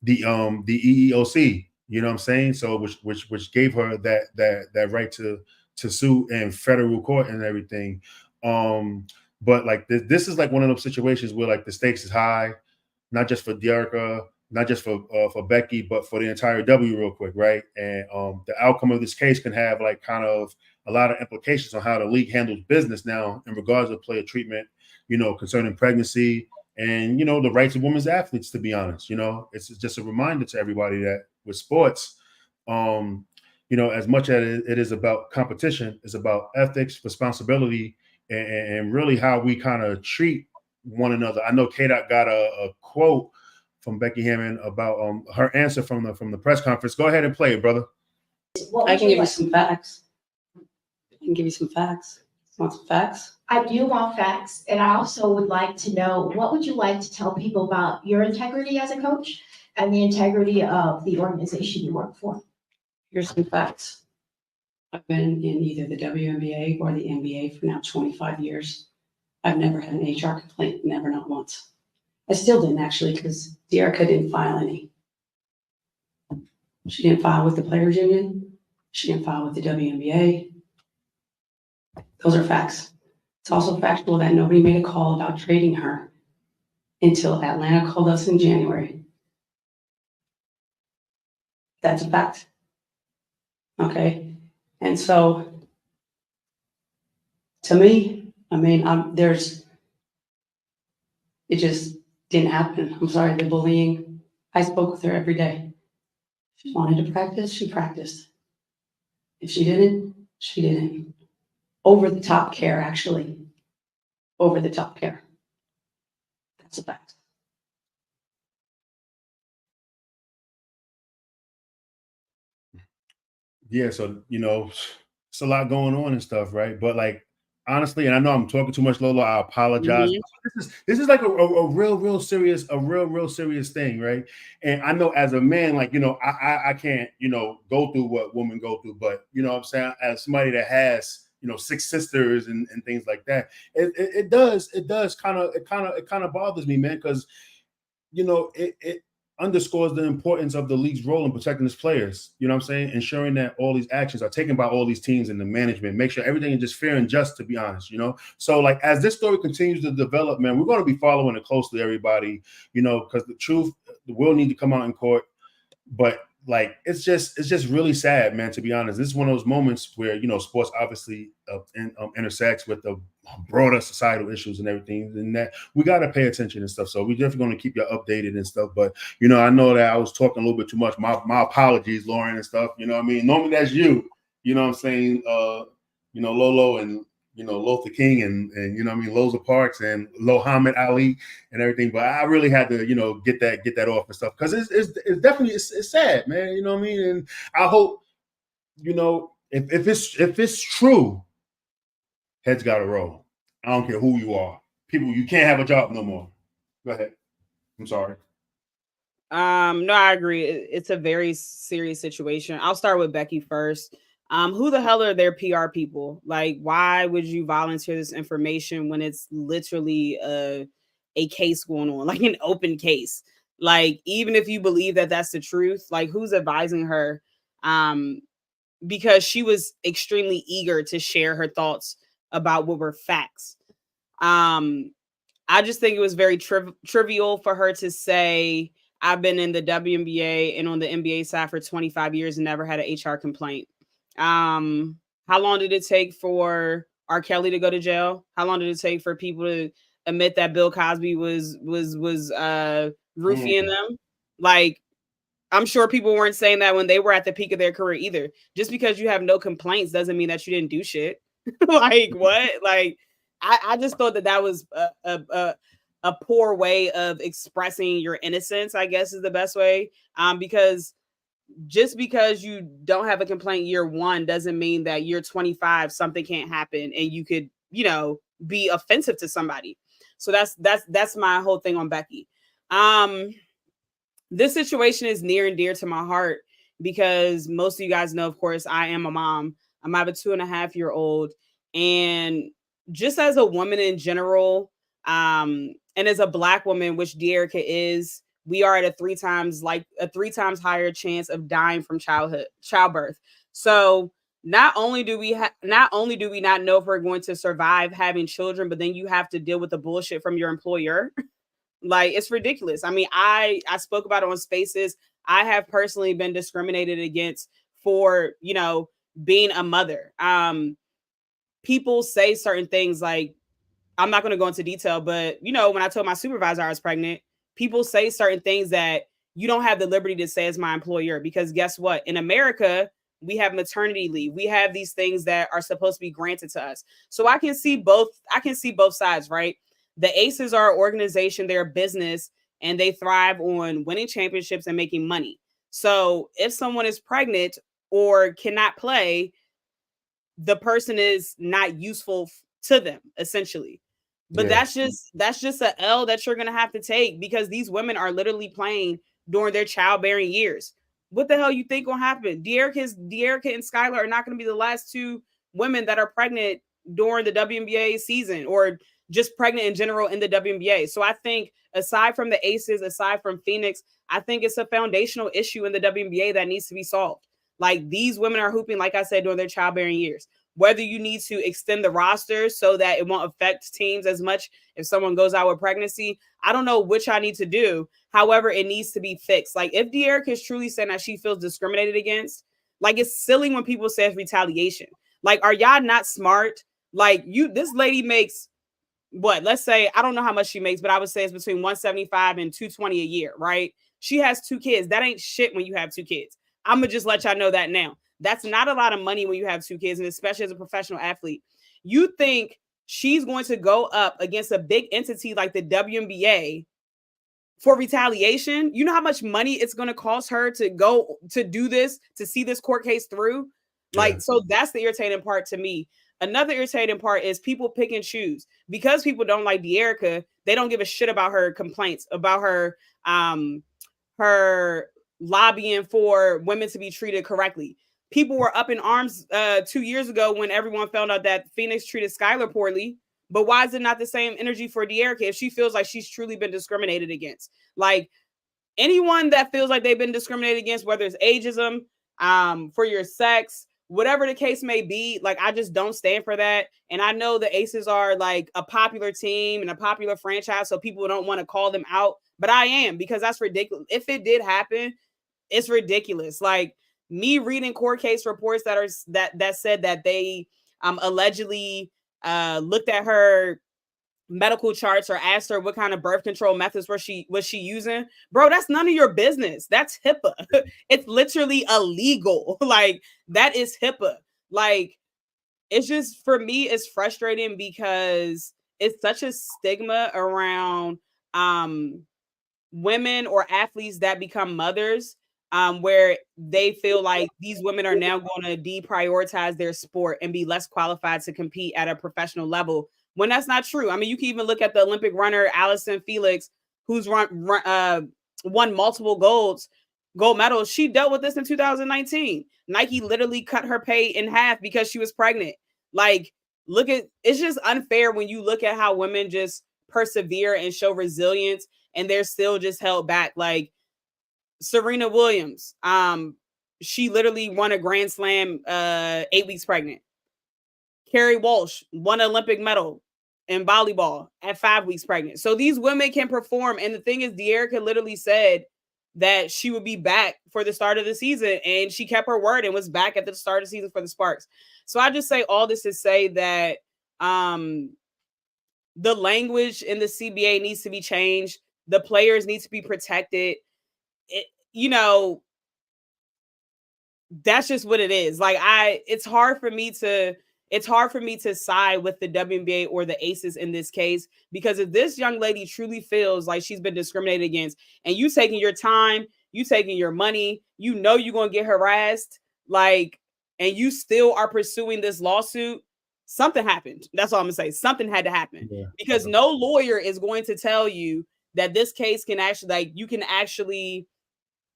The EEOC, you know what I'm saying? So which gave her that right to sue in federal court and everything. But this is one of those situations where the stakes is high, not just for De'Ara, not just for Becky, but for the entire W real quick, right? And the outcome of this case can have kind of a lot of implications on how the league handles business now in regards to player treatment, concerning pregnancy and, the rights of women's athletes, to be honest. It's just a reminder to everybody that with sports, as much as it is about competition, it's about ethics, responsibility, and really how we kind of treat one another. I know K-Dot got a quote from Becky Hammon about her answer from the press conference. Go ahead and play it, brother. I can give you some facts. Want some facts? I do want facts, and I also would like to know, what would you like to tell people about your integrity as a coach and the integrity of the organization you work for? Here's some facts. I've been in either the WNBA or the NBA for now 25 years. I've never had an HR complaint, never, not once. I still didn't, actually, because De'Ara didn't file any. She didn't file with the Players Union. She didn't file with the WNBA. Those are facts. It's also factual that nobody made a call about trading her until Atlanta called us in January. That's a fact. Okay. And so, to me, it just didn't happen. I'm sorry, the bullying, I spoke with her every day. If she wanted to practice, she practiced. If she didn't, she didn't. Over the top care, actually. Over the top care. That's a fact. Yeah, so it's a lot going on and stuff, right? But like honestly, and I know I'm talking too much, Lolo. I apologize. Mhm. This is like a real serious thing, right? And I know as a man, like I can't go through what women go through, but what I'm saying, as somebody that has 6 sisters and things like that, it does kind of bothers me, man, because it underscores the importance of the league's role in protecting its players. You know what I'm saying? Ensuring that all these actions are taken by all these teams and the management, make sure everything is just fair and just, to be honest, So like as this story continues to develop, man, we're going to be following it closely, everybody, because the truth will need to come out in court. But like it's just really sad, man, to be honest. This is one of those moments where sports obviously intersects with the broader societal issues and everything, and that we got to pay attention and stuff. So we're definitely going to keep you updated and stuff. But I know that I was talking a little bit too much. My apologies, Lauren, and stuff. You know what I mean? Normally that's you. You know what I'm saying? Lolo and Lothar King and what I mean, Loza Parks and Muhammad Ali and everything. But I really had to get that off and stuff, because it's definitely it's sad, man. You know what I mean? And I hope if it's true, heads got to roll. I don't care who you are. People, you can't have a job no more. Go ahead. I'm sorry. No, I agree. It's a very serious situation. I'll start with Becky first. Who the hell are their PR people? Like, why would you volunteer this information when it's literally a case going on, like an open case? Like, even if you believe that that's the truth, like, who's advising her? Because she was extremely eager to share her thoughts about what were facts. I just think it was very trivial for her to say, I've been in the WNBA and on the NBA side for 25 years and never had an HR complaint. How long did it take for R. Kelly to go to jail? How long did it take for people to admit that Bill Cosby was roofing them? Like, I'm sure people weren't saying that when they were at the peak of their career either. Just because you have no complaints doesn't mean that you didn't do shit. Like, what? Like, I just thought that was a poor way of expressing your innocence, I guess is the best way. Because just because you don't have a complaint year 1 doesn't mean that year 25 something can't happen and you could be offensive to somebody. So that's my whole thing on Becky. This situation is near and dear to my heart because most of you guys know, of course, I am a mom. I have a 2.5-year-old, and just as a woman in general, and as a Black woman, which De'Erica is, we are at a 3 times higher chance of dying from childbirth. So not only do we not know if we're going to survive having children, but then you have to deal with the bullshit from your employer. Like, it's ridiculous. I mean, I spoke about it on Spaces. I have personally been discriminated against for being a mother. People say certain things, like, I'm not going to go into detail, but when I told my supervisor I was pregnant, people say certain things that you don't have the liberty to say as my employer, because guess what? In America, we have maternity leave. We have these things that are supposed to be granted to us. So I can see both sides, right? The Aces are an organization, they're a business, and they thrive on winning championships and making money. So if someone is pregnant or cannot play, the person is not useful to them, essentially. But that's just an L that you're gonna have to take, because these women are literally playing during their childbearing years. What the hell you think will happen? De'Erica and Skylar are not gonna be the last 2 women that are pregnant during the WNBA season, or just pregnant in general in the WNBA. So I think, aside from the Aces, aside from Phoenix, I think it's a foundational issue in the WNBA that needs to be solved. Like, these women are hooping, like I said, during their childbearing years. Whether you need to extend the roster so that it won't affect teams as much if someone goes out with pregnancy, I don't know which I need to do. However, it needs to be fixed. Like, if De'Erica is truly saying that she feels discriminated against, like, it's silly when people say it's retaliation. Like, are y'all not smart? Like, this lady makes what? Let's say, I don't know how much she makes, but I would say it's between $175 and $220 a year, right? She has 2 kids. That ain't shit when you have 2 kids. I'm gonna just let y'all know that now. That's not a lot of money when you have 2 kids, and especially as a professional athlete. You think she's going to go up against a big entity like the WNBA for retaliation. You know how much money it's going to cost her to go to do this, to see this court case through? Like, so that's the irritating part to me. Another irritating part is people pick and choose. Because people don't like De'Erica, they don't give a shit about her complaints, about her her lobbying for women to be treated correctly. People were up in arms 2 years ago when everyone found out that Phoenix treated Skylar poorly. But why is it not the same energy for De'Erica if she feels like she's truly been discriminated against? Like, anyone that feels like they've been discriminated against, whether it's ageism, for your sex, whatever the case may be, like, I just don't stand for that. And I know the Aces are like a popular team and a popular franchise, so people don't want to call them out. But I am, because that's ridiculous. If it did happen, it's ridiculous. Like, me reading court case reports that said that they allegedly looked at her medical charts or asked her what kind of birth control methods was she using. Bro, that's none of your business. That's HIPAA. It's literally illegal. Like, that is HIPAA. Like, it's just, for me, it's frustrating because it's such a stigma around women or athletes that become mothers, where they feel like these women are now going to deprioritize their sport and be less qualified to compete at a professional level, when that's not true. I mean, you can even look at the Olympic runner Allison Felix, who's won multiple gold medals. She dealt with this in 2019. Nike literally cut her pay in half because she was pregnant. Like, it's just unfair when you look at how women just persevere and show resilience and they're still just held back. Like, Serena Williams, she literally won a Grand Slam 8 weeks pregnant. Carrie Walsh won an Olympic medal in volleyball at 5 weeks pregnant. So these women can perform. And the thing is, De'Erica literally said that she would be back for the start of the season, and she kept her word and was back at the start of the season for the Sparks. So I just say all this to say that the language in the CBA needs to be changed. The players need to be protected. That's just what it is. Like, it's hard for me to side with the WNBA or the Aces in this case, because if this young lady truly feels like she's been discriminated against, and you taking your time, you taking your money, you're going to get harassed, like, and you still are pursuing this lawsuit, something happened. That's all I'm gonna say. Something had to happen, because no lawyer is going to tell you that this case can actually, like, you can actually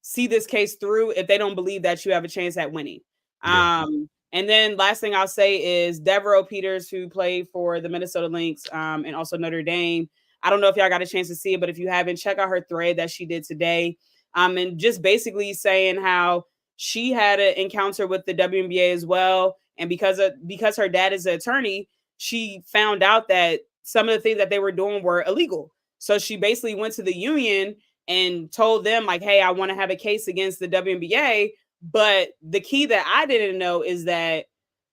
see this case through if they don't believe that you have a chance at winning. And then last thing I'll say is Devereaux Peters, who played for the Minnesota Lynx and also Notre Dame. I don't know if y'all got a chance to see it, but if you haven't, check out her thread that she did today. And just basically saying how she had an encounter with the WNBA as well. And because her dad is an attorney, she found out that some of the things that they were doing were illegal. So she basically went to the union and told them, like, hey, I want to have a case against the WNBA. But the key that I didn't know is that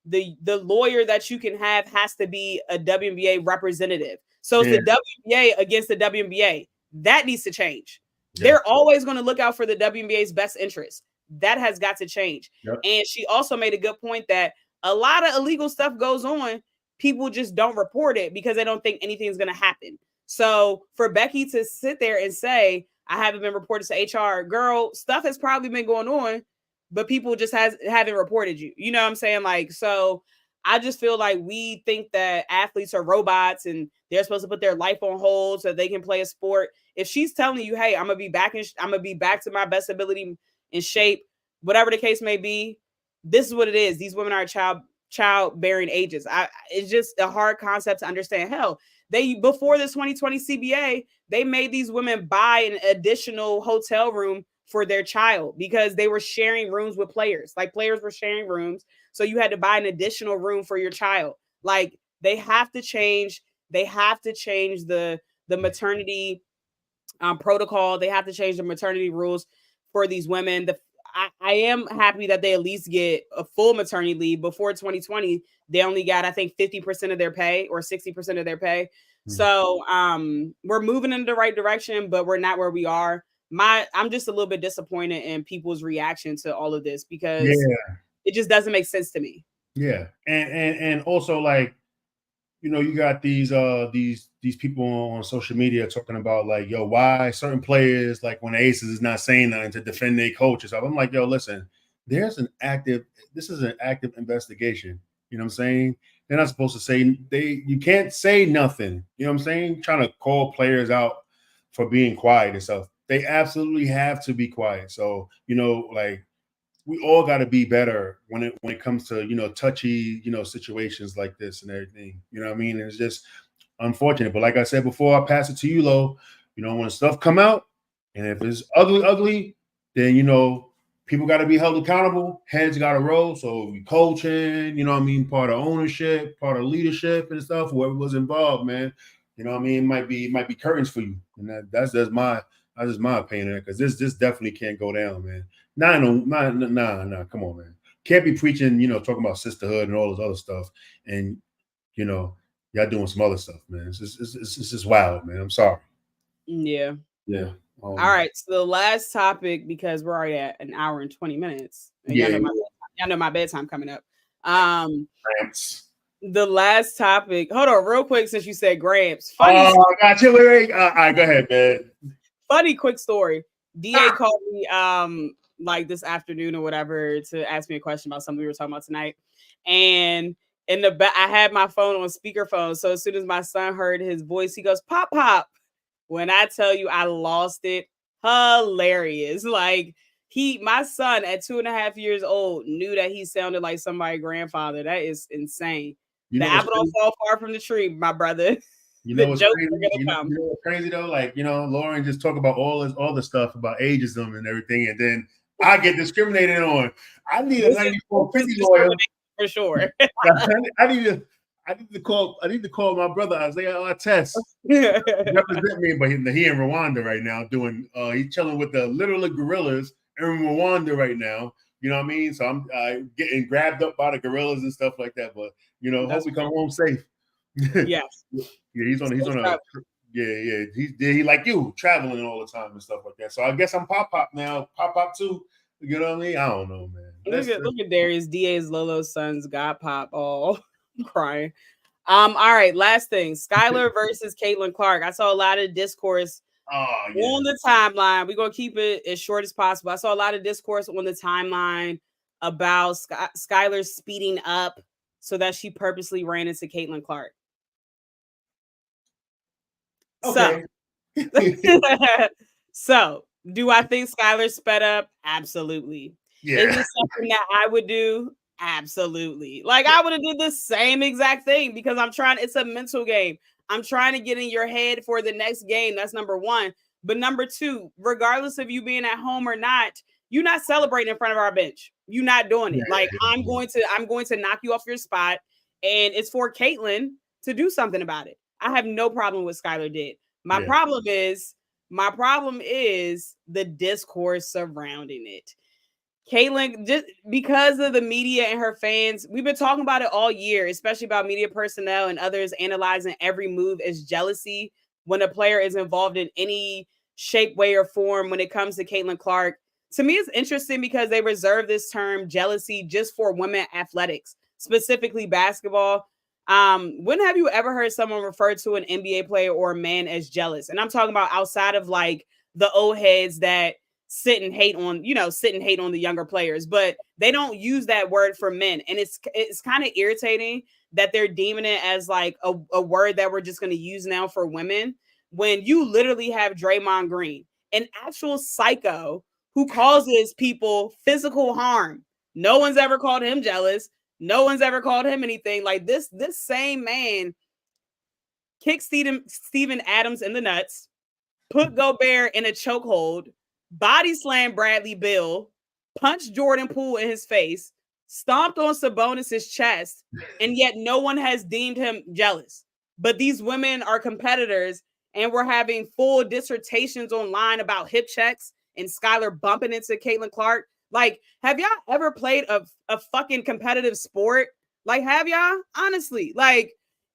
the lawyer that you can have has to be a WNBA representative. So it's the WNBA against the WNBA. That needs to change. They're always going to look out for the WNBA's best interest. That has got to change. And she also made a good point that a lot of illegal stuff goes on. People just don't report it because they don't think anything's going to happen. So for Becky to sit there and say, I haven't been reported to HR, girl, stuff has probably been going on, but people just haven't reported you. You know what I'm saying? Like, so I just feel like we think that athletes are robots and they're supposed to put their life on hold so they can play a sport. If she's telling you, hey, I'm gonna be back to my best ability in shape, whatever the case may be, this is what it is. These women are childbearing ages. It's just a hard concept to understand. Hell, before the 2020 CBA, they made these women buy an additional hotel room for their child because they were sharing rooms with players. Like, players were sharing rooms. So you had to buy an additional room for your child. Like, they have to change. They have to change the maternity protocol. They have to change the maternity rules for these women. I am happy that they at least get a full maternity leave. Before 2020, they only got, I think, 50% of their pay or 60% of their pay. So we're moving in the right direction, but we're not where we are. I'm just a little bit disappointed in people's reaction to all of this because it just doesn't make sense to me. Yeah. And also, like, you got these people on social media talking about like, yo, why certain players, like when the Aces is not saying nothing to defend their coaches. I'm like, yo, listen, this is an active investigation. You know what I'm saying? They're not supposed to say you can't say nothing. You know what I'm saying? Trying to call players out for being quiet and stuff. They absolutely have to be quiet. So, like we all got to be better when it comes to, touchy, situations like this and everything. You know what I mean? And it's just unfortunate. But like I said before, I pass it to you, Lo. When stuff come out, and if it's ugly, then people got to be held accountable. Heads got to roll. So we coaching, part of ownership, part of leadership and stuff. Whoever was involved, man, it might be curtains for you. And that's just my opinion, because this definitely can't go down, man. Nah. Come on, man. Can't be preaching, talking about sisterhood and all this other stuff, and y'all doing some other stuff, man. It's just wild, man. I'm sorry. Yeah. Yeah. All right. So the last topic, because we're already at an hour and 20 minutes. And Yeah. Y'all know my bedtime coming up. Gramps. The last topic. Hold on, real quick, since you said Gramps. Funny. Oh, I got you. Wait. All right, go ahead, man. Funny quick story. DA called me like this afternoon or whatever to ask me a question about something we were talking about tonight. And in the back, I had my phone on speakerphone. So as soon as my son heard his voice, he goes, "Pop, pop." When I tell you I lost it, hilarious. Like my son at 2.5 years old knew that he sounded like somebody's grandfather. That is insane. The apple don't fall far from the tree, my brother. What's crazy though? Like, Lauren just talk about all the stuff about ageism and everything, and then I get discriminated on. I need a 9450 lawyer for sure. I need to call my brother Isaiah Artest. Represent me, but he in Rwanda right now doing he's chilling with the literal gorillas in Rwanda right now. You know what I mean? So I'm getting grabbed up by the gorillas and stuff like that. But hope we come home safe. Yes. Yeah, he's on a he like you traveling all the time and stuff like that. So I guess I'm pop now, pop too. You know what I mean? I don't know, man. Look at Darius. DA's Lolo's sons got pop all crying. All right, last thing. Skylar versus Caitlin Clark. I saw a lot of discourse on the timeline. We're gonna keep it as short as possible. I saw a lot of discourse on the timeline about Skylar speeding up so that she purposely ran into Caitlin Clark. Okay. So do I think Skylar sped up? Absolutely. Yeah. Is it something that I would do? Absolutely. Like I would have did the same exact thing because it's a mental game. I'm trying to get in your head for the next game. That's number one. But number two, regardless of you being at home or not, you're not celebrating in front of our bench. You're not doing it. Like I'm going to knock you off your spot. And it's for Caitlin to do something about it. I have no problem with what Skylar did. My problem is the discourse surrounding it. Caitlin, just because of the media and her fans, we've been talking about it all year, especially about media personnel and others analyzing every move as jealousy when a player is involved in any shape, way, or form when it comes to Caitlin Clark. To me, it's interesting because they reserve this term jealousy just for women athletics, specifically basketball. When have you ever heard someone refer to an NBA player or a man as jealous? And I'm talking about outside of like the old heads that sit and hate on the younger players, but they don't use that word for men. And it's kind of irritating that they're deeming it as like a word that we're just going to use now for women, when you literally have Draymond Green, an actual psycho who causes people physical harm. No one's ever called him jealous. No one's ever called him anything. Like this same man kicked Steven Adams in the nuts, put Gobert in a chokehold, body slammed Bradley Beal, punched Jordan Poole in his face, stomped on Sabonis's chest, and yet no one has deemed him jealous. But these women are competitors, and we're having full dissertations online about hip checks and Skylar bumping into Caitlin Clark. Like, have y'all ever played a fucking competitive sport? Like, have y'all? Honestly, like,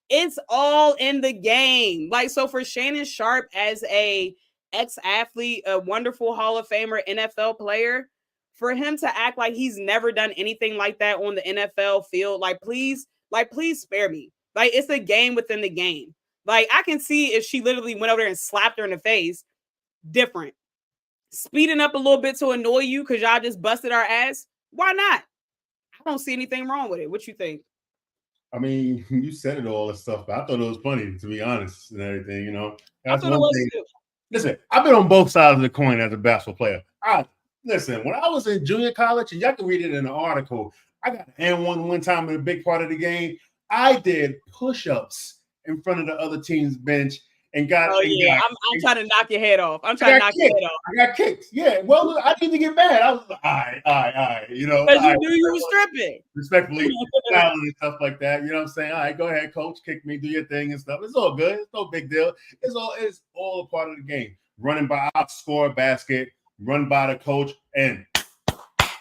it's all in the game. Like, so for Shannon Sharpe as a ex-athlete, a wonderful Hall of Famer, NFL player, for him to act like he's never done anything like that on the NFL field, like, please spare me. Like, it's a game within the game. Like, I can see if she literally went over there and slapped her in the face, different. Speeding up a little bit to annoy you because y'all just busted our ass, why not? I don't see anything wrong with it. What you think? I mean, you said it all and stuff, but I thought it was funny, to be honest, and everything, you know. I thought it was too. Listen, I've been on both sides of the coin as a basketball player. Listen, when I was in junior college, and y'all can read it in the article, I got an N1 one time in a big part of the game. I did push-ups in front of the other team's bench and got. Oh, yeah. I'm trying to knock your head off. I'm trying to knock your head off. I got kicked. Yeah. Well, I didn't get mad. I was like, all right. You know, because you knew you were stripping. Respectfully, and stuff like that. You know what I'm saying? All right, go ahead, coach. Kick me, do your thing and stuff. It's all good. It's no big deal. It's all a part of the game. Running by, I'll score a basket, run by the coach, and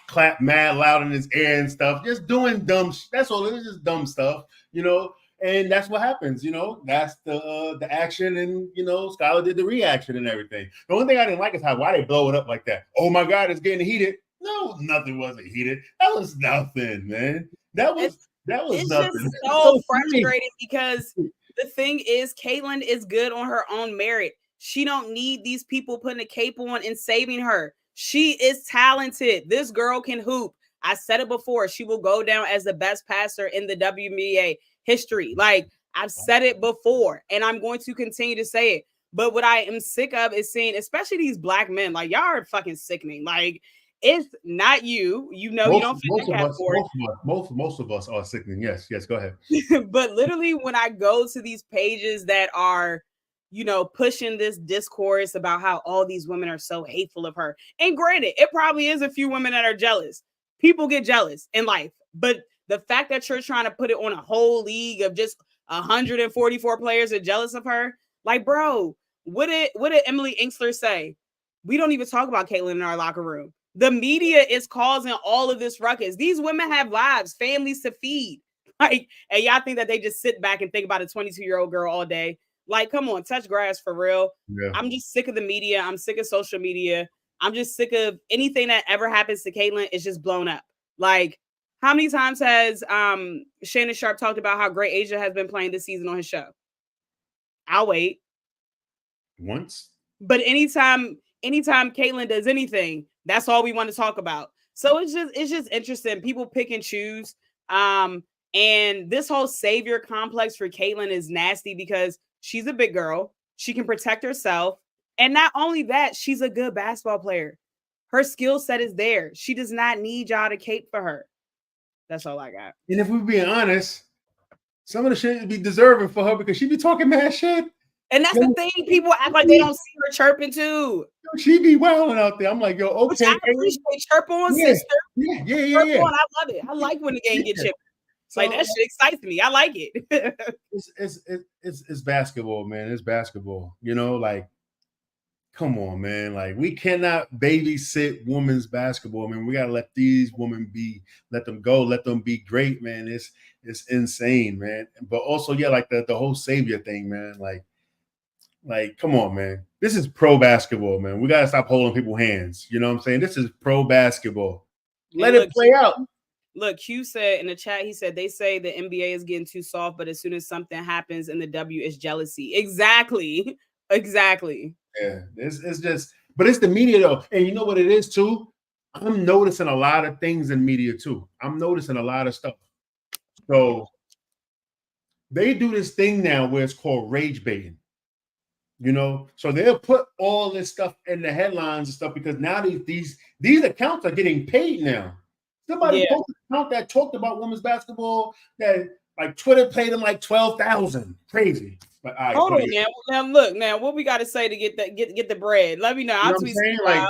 clap mad loud in his ear and stuff. Just doing dumb. That's all. It is just dumb stuff. You know. And that's what happens, you know. That's the action, and you know, Skylar did the reaction and everything. The only thing I didn't like is why they blow it up like that. Oh my God, it's getting heated. No, nothing wasn't heated. That was nothing, man. That was it's nothing. Just so frustrating because the thing is, Caitlin is good on her own merit. She don't need these people putting a cape on and saving her. She is talented. This girl can hoop. I said it before. She will go down as the best passer in the WNBA history. Like, I've said it before, and I'm going to continue to say it. But what I am sick of is seeing, especially these black men, like, y'all are fucking sickening. Like, it's not you. You know, you don't fit that category. Most of us are sickening. Yes, go ahead. But literally, when I go to these pages that are, you know, pushing this discourse about how all these women are so hateful of her, and granted, it probably is a few women that are jealous. People get jealous in life, but the fact that you're trying to put it on a whole league of just 144 players are jealous of her, like, bro, what did Emily Inkster say? We don't even talk about Caitlin in our locker room. The media is causing all of this ruckus. These women have lives, families to feed. Like, and y'all think that they just sit back and think about a 22-year-old girl all day? Like, come on, touch grass for real. Yeah. I'm just sick of the media. I'm sick of social media. I'm just sick of anything that ever happens to Caitlin is just blown up. Like, how many times has Shannon Sharp talked about how great Asia has been playing this season on his show? I'll wait. Once. But anytime Caitlin does anything, that's all we want to talk about. So it's just interesting. People pick and choose. And this whole savior complex for Caitlin is nasty because she's a big girl. She can protect herself. And not only that, she's a good basketball player. Her skill set is there. She does not need y'all to cape for her. That's all I got. And if we're being honest, some of the shit would be deserving for her because she be talking mad shit. And that's the thing. People act like they don't see her chirping too. She be wilding out there. I'm like, yo, okay. Which I appreciate. Chirp on, sister. Yeah. Chirp on. I love it. I like when the game get chipped. So, like, that shit excites me. I like it. It's basketball, man. It's basketball. You know, like, come on, man. Like, we cannot babysit women's basketball, man. We gotta let these women be, let them go, let them be great, man. It's insane, man. But also, yeah, like the whole savior thing, man. Like, come on, man. This is pro basketball, man. We gotta stop holding people's hands. You know what I'm saying? This is pro basketball. Let it play out. Look, Q said in the chat, he said they say the NBA is getting too soft, but as soon as something happens in the W, it's jealousy. Exactly. Yeah, it's just, but it's the media though, and you know what it is too. I'm noticing a lot of things in media too. I'm noticing a lot of stuff. So they do this thing now where it's called rage baiting. You know, so they'll put all this stuff in the headlines and stuff because now these accounts are getting paid now. Somebody posted an account that talked about women's basketball that like Twitter paid them like $12,000. Crazy. But hold on now. Look, now what we got to say to get the bread? Let me know. I'll tweet like,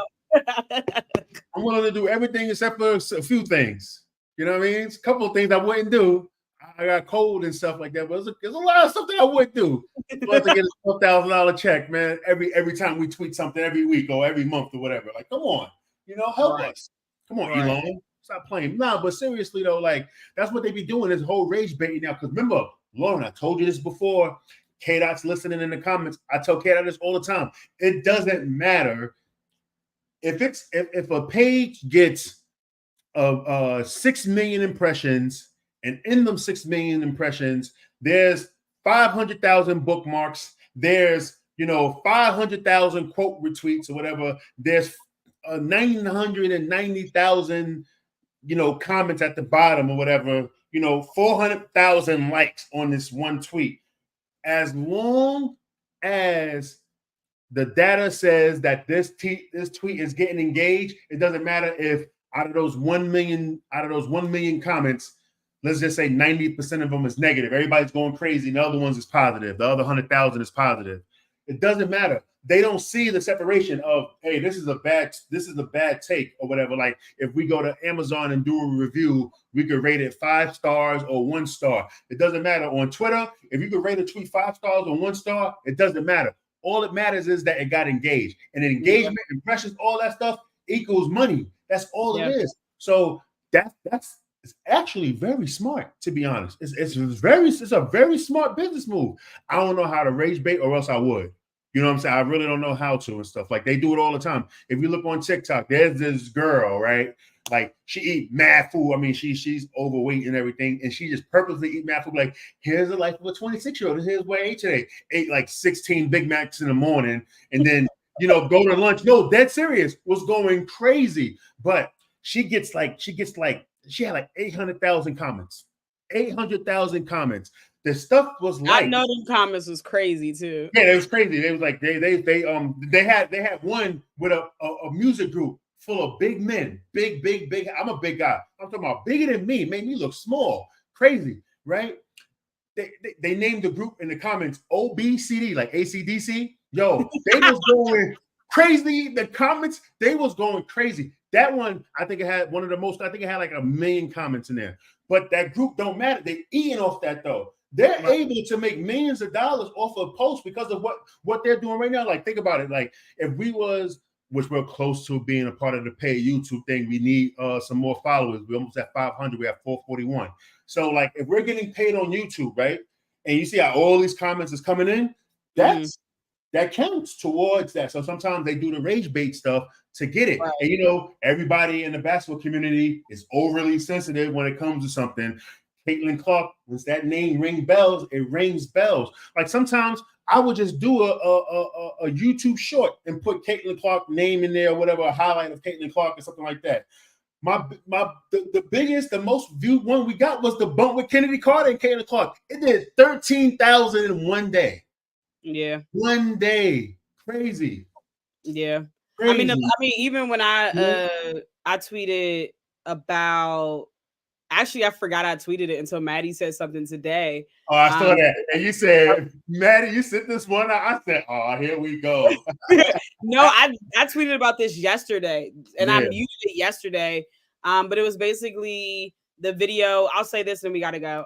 I'm willing to do everything except for a few things. You know what I mean? It's a couple of things I wouldn't do. I got cold and stuff like that, but there's a lot of stuff that I would do. Plus to get a $12,000 check, man. Every time we tweet something every week or every month or whatever. Like, come on, you know, help us. Come on, Elon. Stop playing. Nah, but seriously though, like that's what they be doing, this whole rage baiting now. Because remember, Lauren, I told you this before. K-Dot's listening in the comments. I tell K-Dot this all the time. It doesn't matter if a page gets 6 million impressions And in them 6 million impressions, there's 500,000 bookmarks. There's, 500,000 quote retweets or whatever. There's 990,000, comments at the bottom or whatever. 400,000 likes on this one tweet. As long as the data says that this tweet is getting engaged, it doesn't matter if out of those 1 million comments, let's just say 90% of them is negative. Everybody's going crazy. And the other ones is positive. The other 100,000 is positive. It doesn't matter. They don't see the separation of, hey, this is a bad take or whatever. Like if we go to Amazon and do a review, we could rate it 5 stars or 1 star. It doesn't matter. On Twitter, if you could rate a tweet 5 stars or 1 star, it doesn't matter. All it matters is that it got engaged. And engagement, impressions, all that stuff equals money. That's all it is. So that's actually very smart, to be honest. It's a very smart business move. I don't know how to rage bait, or else I would. You know what I'm saying? I really don't know how to and stuff. Like they do it all the time. If you look on TikTok, there's this girl, right? Like she eat mad food. I mean, she's overweight and everything, and she just purposely eat mad food. Like, here's the life of a 26-year-old. Here's what I ate today. Ate like 16 Big Macs in the morning, and then go to lunch. No, dead serious. Was going crazy. But she had like 800,000 comments. 800,000 comments. The stuff was like, I know them comments was crazy too. Yeah, it was crazy. They was like they had one with a music group full of big men, big. I'm a big guy. I'm talking about bigger than me. Made me look small. Crazy, right? They named the group in the comments OBCD, like ACDC. Yo, they was going crazy. The comments, they was going crazy. That one, I think it had one of the most. I think it had like 1 million comments in there. But that group don't matter. They eating off that though. They're able to make millions of dollars off of posts because of what they're doing right now. Like, think about it. Like, if we was, which we're close to being a part of the paid YouTube thing, we need some more followers. We almost at 500. We have 441. So, like, if we're getting paid on YouTube, right, and you see how all these comments is coming in, that counts towards that. So sometimes they do the rage bait stuff to get it. Right. And, everybody in the basketball community is overly sensitive when it comes to something. Caitlin Clark, once that name rings bells, it rings bells. Like sometimes I would just do a YouTube short and put Caitlin Clark name in there or whatever, a highlight of Caitlin Clark or something like that. The biggest, the most viewed one we got was the bump with Kennedy Carter and Caitlin Clark. It did 13,000 in one day. Yeah. One day. Crazy. Yeah. Crazy. I mean, even when I tweeted about, actually, I forgot I tweeted it until Maddie said something today. Oh, I saw that. And you said, Maddie, you sent this one out. I said, oh, here we go. No, I tweeted about this yesterday, and I muted it yesterday. But it was basically the video. I'll say this and we got to go.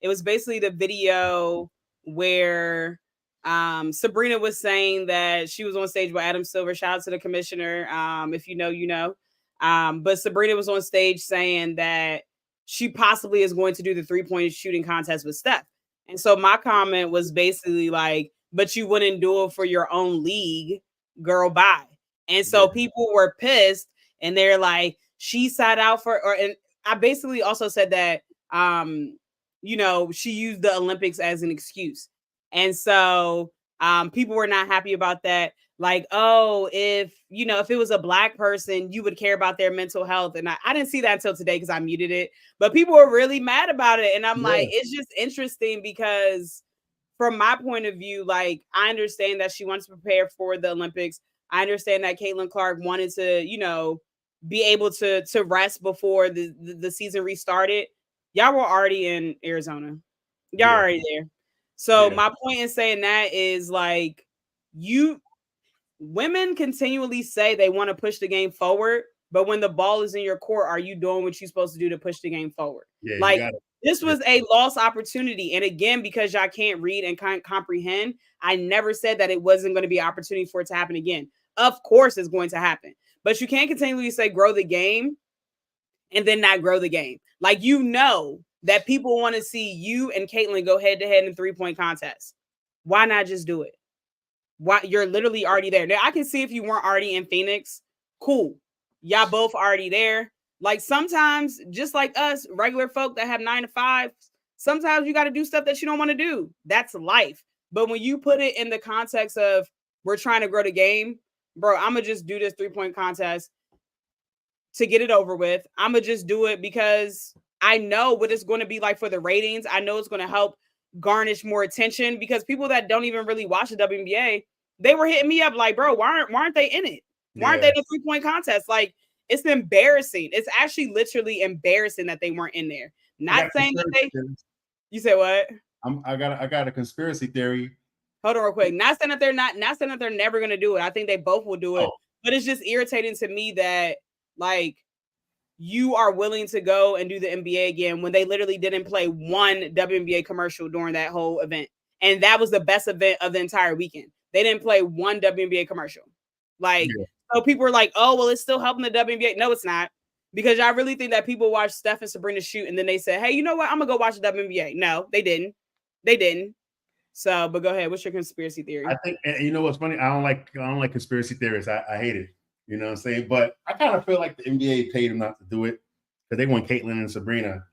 It was basically the video where Sabrina was saying that she was on stage with Adam Silver. Shout out to the commissioner. If you know, you know. But Sabrina was on stage saying that she possibly is going to do the 3-point shooting contest with Steph. And so my comment was basically like, but you wouldn't do it for your own league, girl, bye. And so people were pissed and they're like, she sat out and I basically also said that, she used the Olympics as an excuse. And so people were not happy about that. Like, oh, if it was a Black person, you would care about their mental health. And I didn't see that until today because I muted it. But people were really mad about it. And I'm like, it's just interesting because from my point of view, like, I understand that she wants to prepare for the Olympics. I understand that Caitlin Clark wanted to, be able to rest before the season restarted. Y'all were already in Arizona. Y'all already there. So my point in saying that is like, women continually say they want to push the game forward, but when the ball is in your court, are you doing what you're supposed to do to push the game forward? Yeah, like this was a lost opportunity. And again, because y'all can't read and can't comprehend, I never said that it wasn't going to be an opportunity for it to happen again. Of course it's going to happen, but you can't continually say grow the game and then not grow the game. Like, that people want to see you and Caitlin go head to head in 3-point contest. Why not just do it? Why? You're literally already there. Now I can see if you weren't already in Phoenix, cool. Y'all both already there. Like sometimes, just like us, regular folk that have 9 to 5, sometimes you got to do stuff that you don't want to do. That's life. But when you put it in the context of we're trying to grow the game, bro, I'm gonna just do this 3-point contest to get it over with. I'm gonna just do it because I know what it's going to be like for the ratings. I know it's going to help garnish more attention because people that don't even really watch the WNBA, they were hitting me up like, bro, why aren't they in it? Why aren't they in the 3-point contest? Like, it's embarrassing. It's actually literally embarrassing that they weren't in there. Not saying that they. You said what? I got a conspiracy theory. Hold on real quick. Not saying that they're not saying that they're never gonna do it. I think they both will do it. Oh. But it's just irritating to me that like you are willing to go and do the NBA again when they literally didn't play one WNBA commercial during that whole event. And that was the best event of the entire weekend. They didn't play one WNBA commercial. Like, so people were like, oh, well, it's still helping the WNBA. No, it's not. Because I really think that people watch Steph and Sabrina shoot and then they say, hey, you know what? I'm going to go watch the WNBA. No, they didn't. They didn't. So, but go ahead. What's your conspiracy theory? I think, and you know what's funny? I don't like conspiracy theories. I hate it. You know what I'm saying? But I kind of feel like the NBA paid them not to do it because they want Caitlin and Sabrina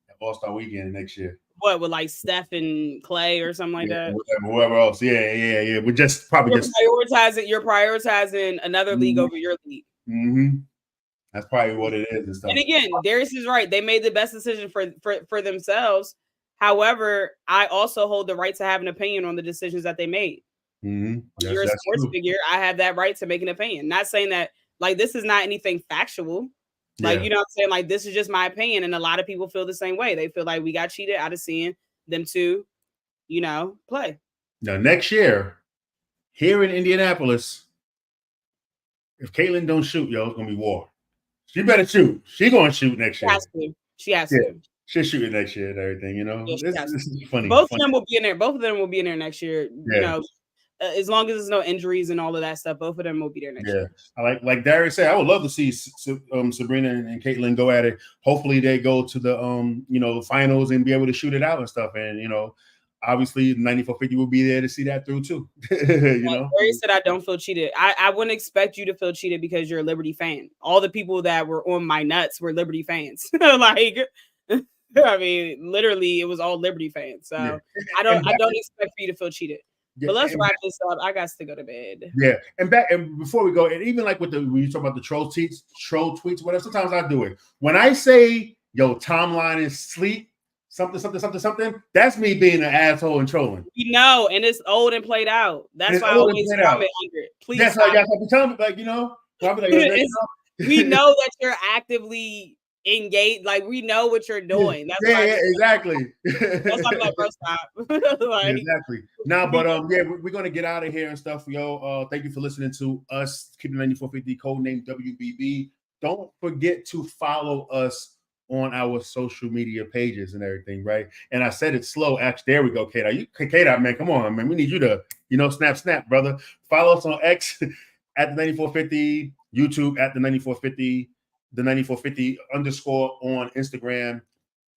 at All-Star Weekend next year. What, with like Steph and Clay or something like that? Whoever else. Yeah. We're just probably you're prioritizing another league over your league. Mm-hmm. That's probably what it is and stuff. And again, Darius is right. They made the best decision for themselves. However, I also hold the right to have an opinion on the decisions that they made. Mm-hmm. You're a sports figure. I have that right to make an opinion. Not saying that like this is not anything factual. Like, you know what I'm saying? Like, this is just my opinion. And a lot of people feel the same way. They feel like we got cheated out of seeing them two, you know, play. Now, next year, here in Indianapolis, if Caitlin don't shoot, yo, it's going to be war. She better shoot. She going to shoot next year. She has to. She'll shoot it next year and everything, you know? Yeah, this is funny. Both of them will be in there. Both of them will be in there next year. Yeah. You know, as long as there's no injuries and all of that stuff, both of them will be there next year. I like Darius said, I would love to see Sabrina and Caitlin go at it. Hopefully they go to the the finals and be able to shoot it out and stuff. And obviously 9450 will be there to see that through too. Darius said I don't feel cheated. I wouldn't expect you to feel cheated because you're a Liberty fan. All the people that were on my nuts were Liberty fans. Like I mean, literally, it was all Liberty fans. So I don't expect for you to feel cheated. Yeah, but let's wrap this up. I got to go to bed. Yeah, and before we go, and even like when you talk about the troll tweets, whatever. Sometimes I do it when I say, "Yo, timeline is sleep." Something. That's me being an asshole and trolling. You know, and it's old and played out. That's why I always comment under it. Please. That's why y'all be telling me, like, I'll be like, we know that you're actively engaged. Like, we know what you're doing. That's exactly. That's why I'm like, bro, stop. Like, exactly. Now, but we're gonna get out of here and stuff, yo. Thank you for listening to us, Keeping 9450, codename WBB. Don't forget to follow us on our social media pages and everything, right? And I said it slow. Actually, there we go, Kate. Man, come on, man. We need you to, snap, brother. Follow us on X at the 9450, YouTube at the 9450, the 9450 _ on Instagram,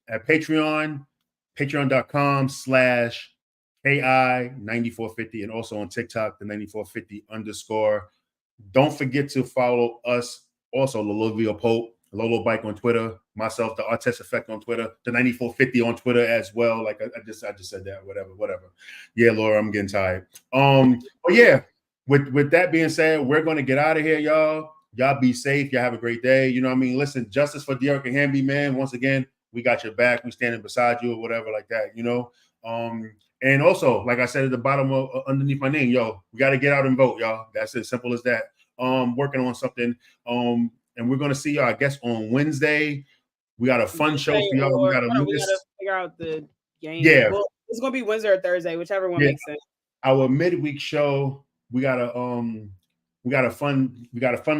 at Patreon, patreon.com/KI9450, and also on TikTok, the 9450 _ Don't forget to follow us also, Lolo Pope, Lolo Bike on Twitter, myself, the Artest Effect on Twitter, the 9450 on Twitter as well. Like I just said that, whatever. Yeah, Laura, I'm getting tired. But yeah, with that being said, we're gonna get out of here, y'all. Y'all be safe. Y'all have a great day. You know what I mean? Listen, justice for De'Arica Hamby, man. Once again, we got your back. We standing beside you or whatever like that, And also, like I said at the bottom of underneath my name, yo, we got to get out and vote, y'all. That's as simple as that. Working on something. And we're gonna see y'all, I guess, on Wednesday. We got a fun show for y'all. We gotta figure out the game. Yeah, well, it's gonna be Wednesday or Thursday, whichever one makes sense. Our midweek show. We got a fun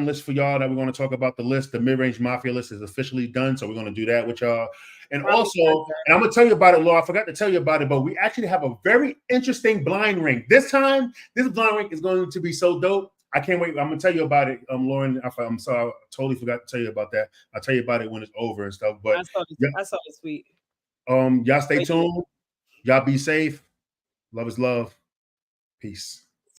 list for y'all that we're gonna talk about. The list, the mid-range mafia list is officially done, so we're gonna do that with y'all. And also, and I'm gonna tell you about it, Laura. I forgot to tell you about it, but we actually have a very interesting blind ring. This time, this blind ring is going to be so dope. I can't wait. I'm gonna tell you about it, Lauren. I'm sorry, I totally forgot to tell you about that. I'll tell you about it when it's over and stuff. But I saw the tweet. Y'all stay tuned. Y'all be safe. Love is love. Peace.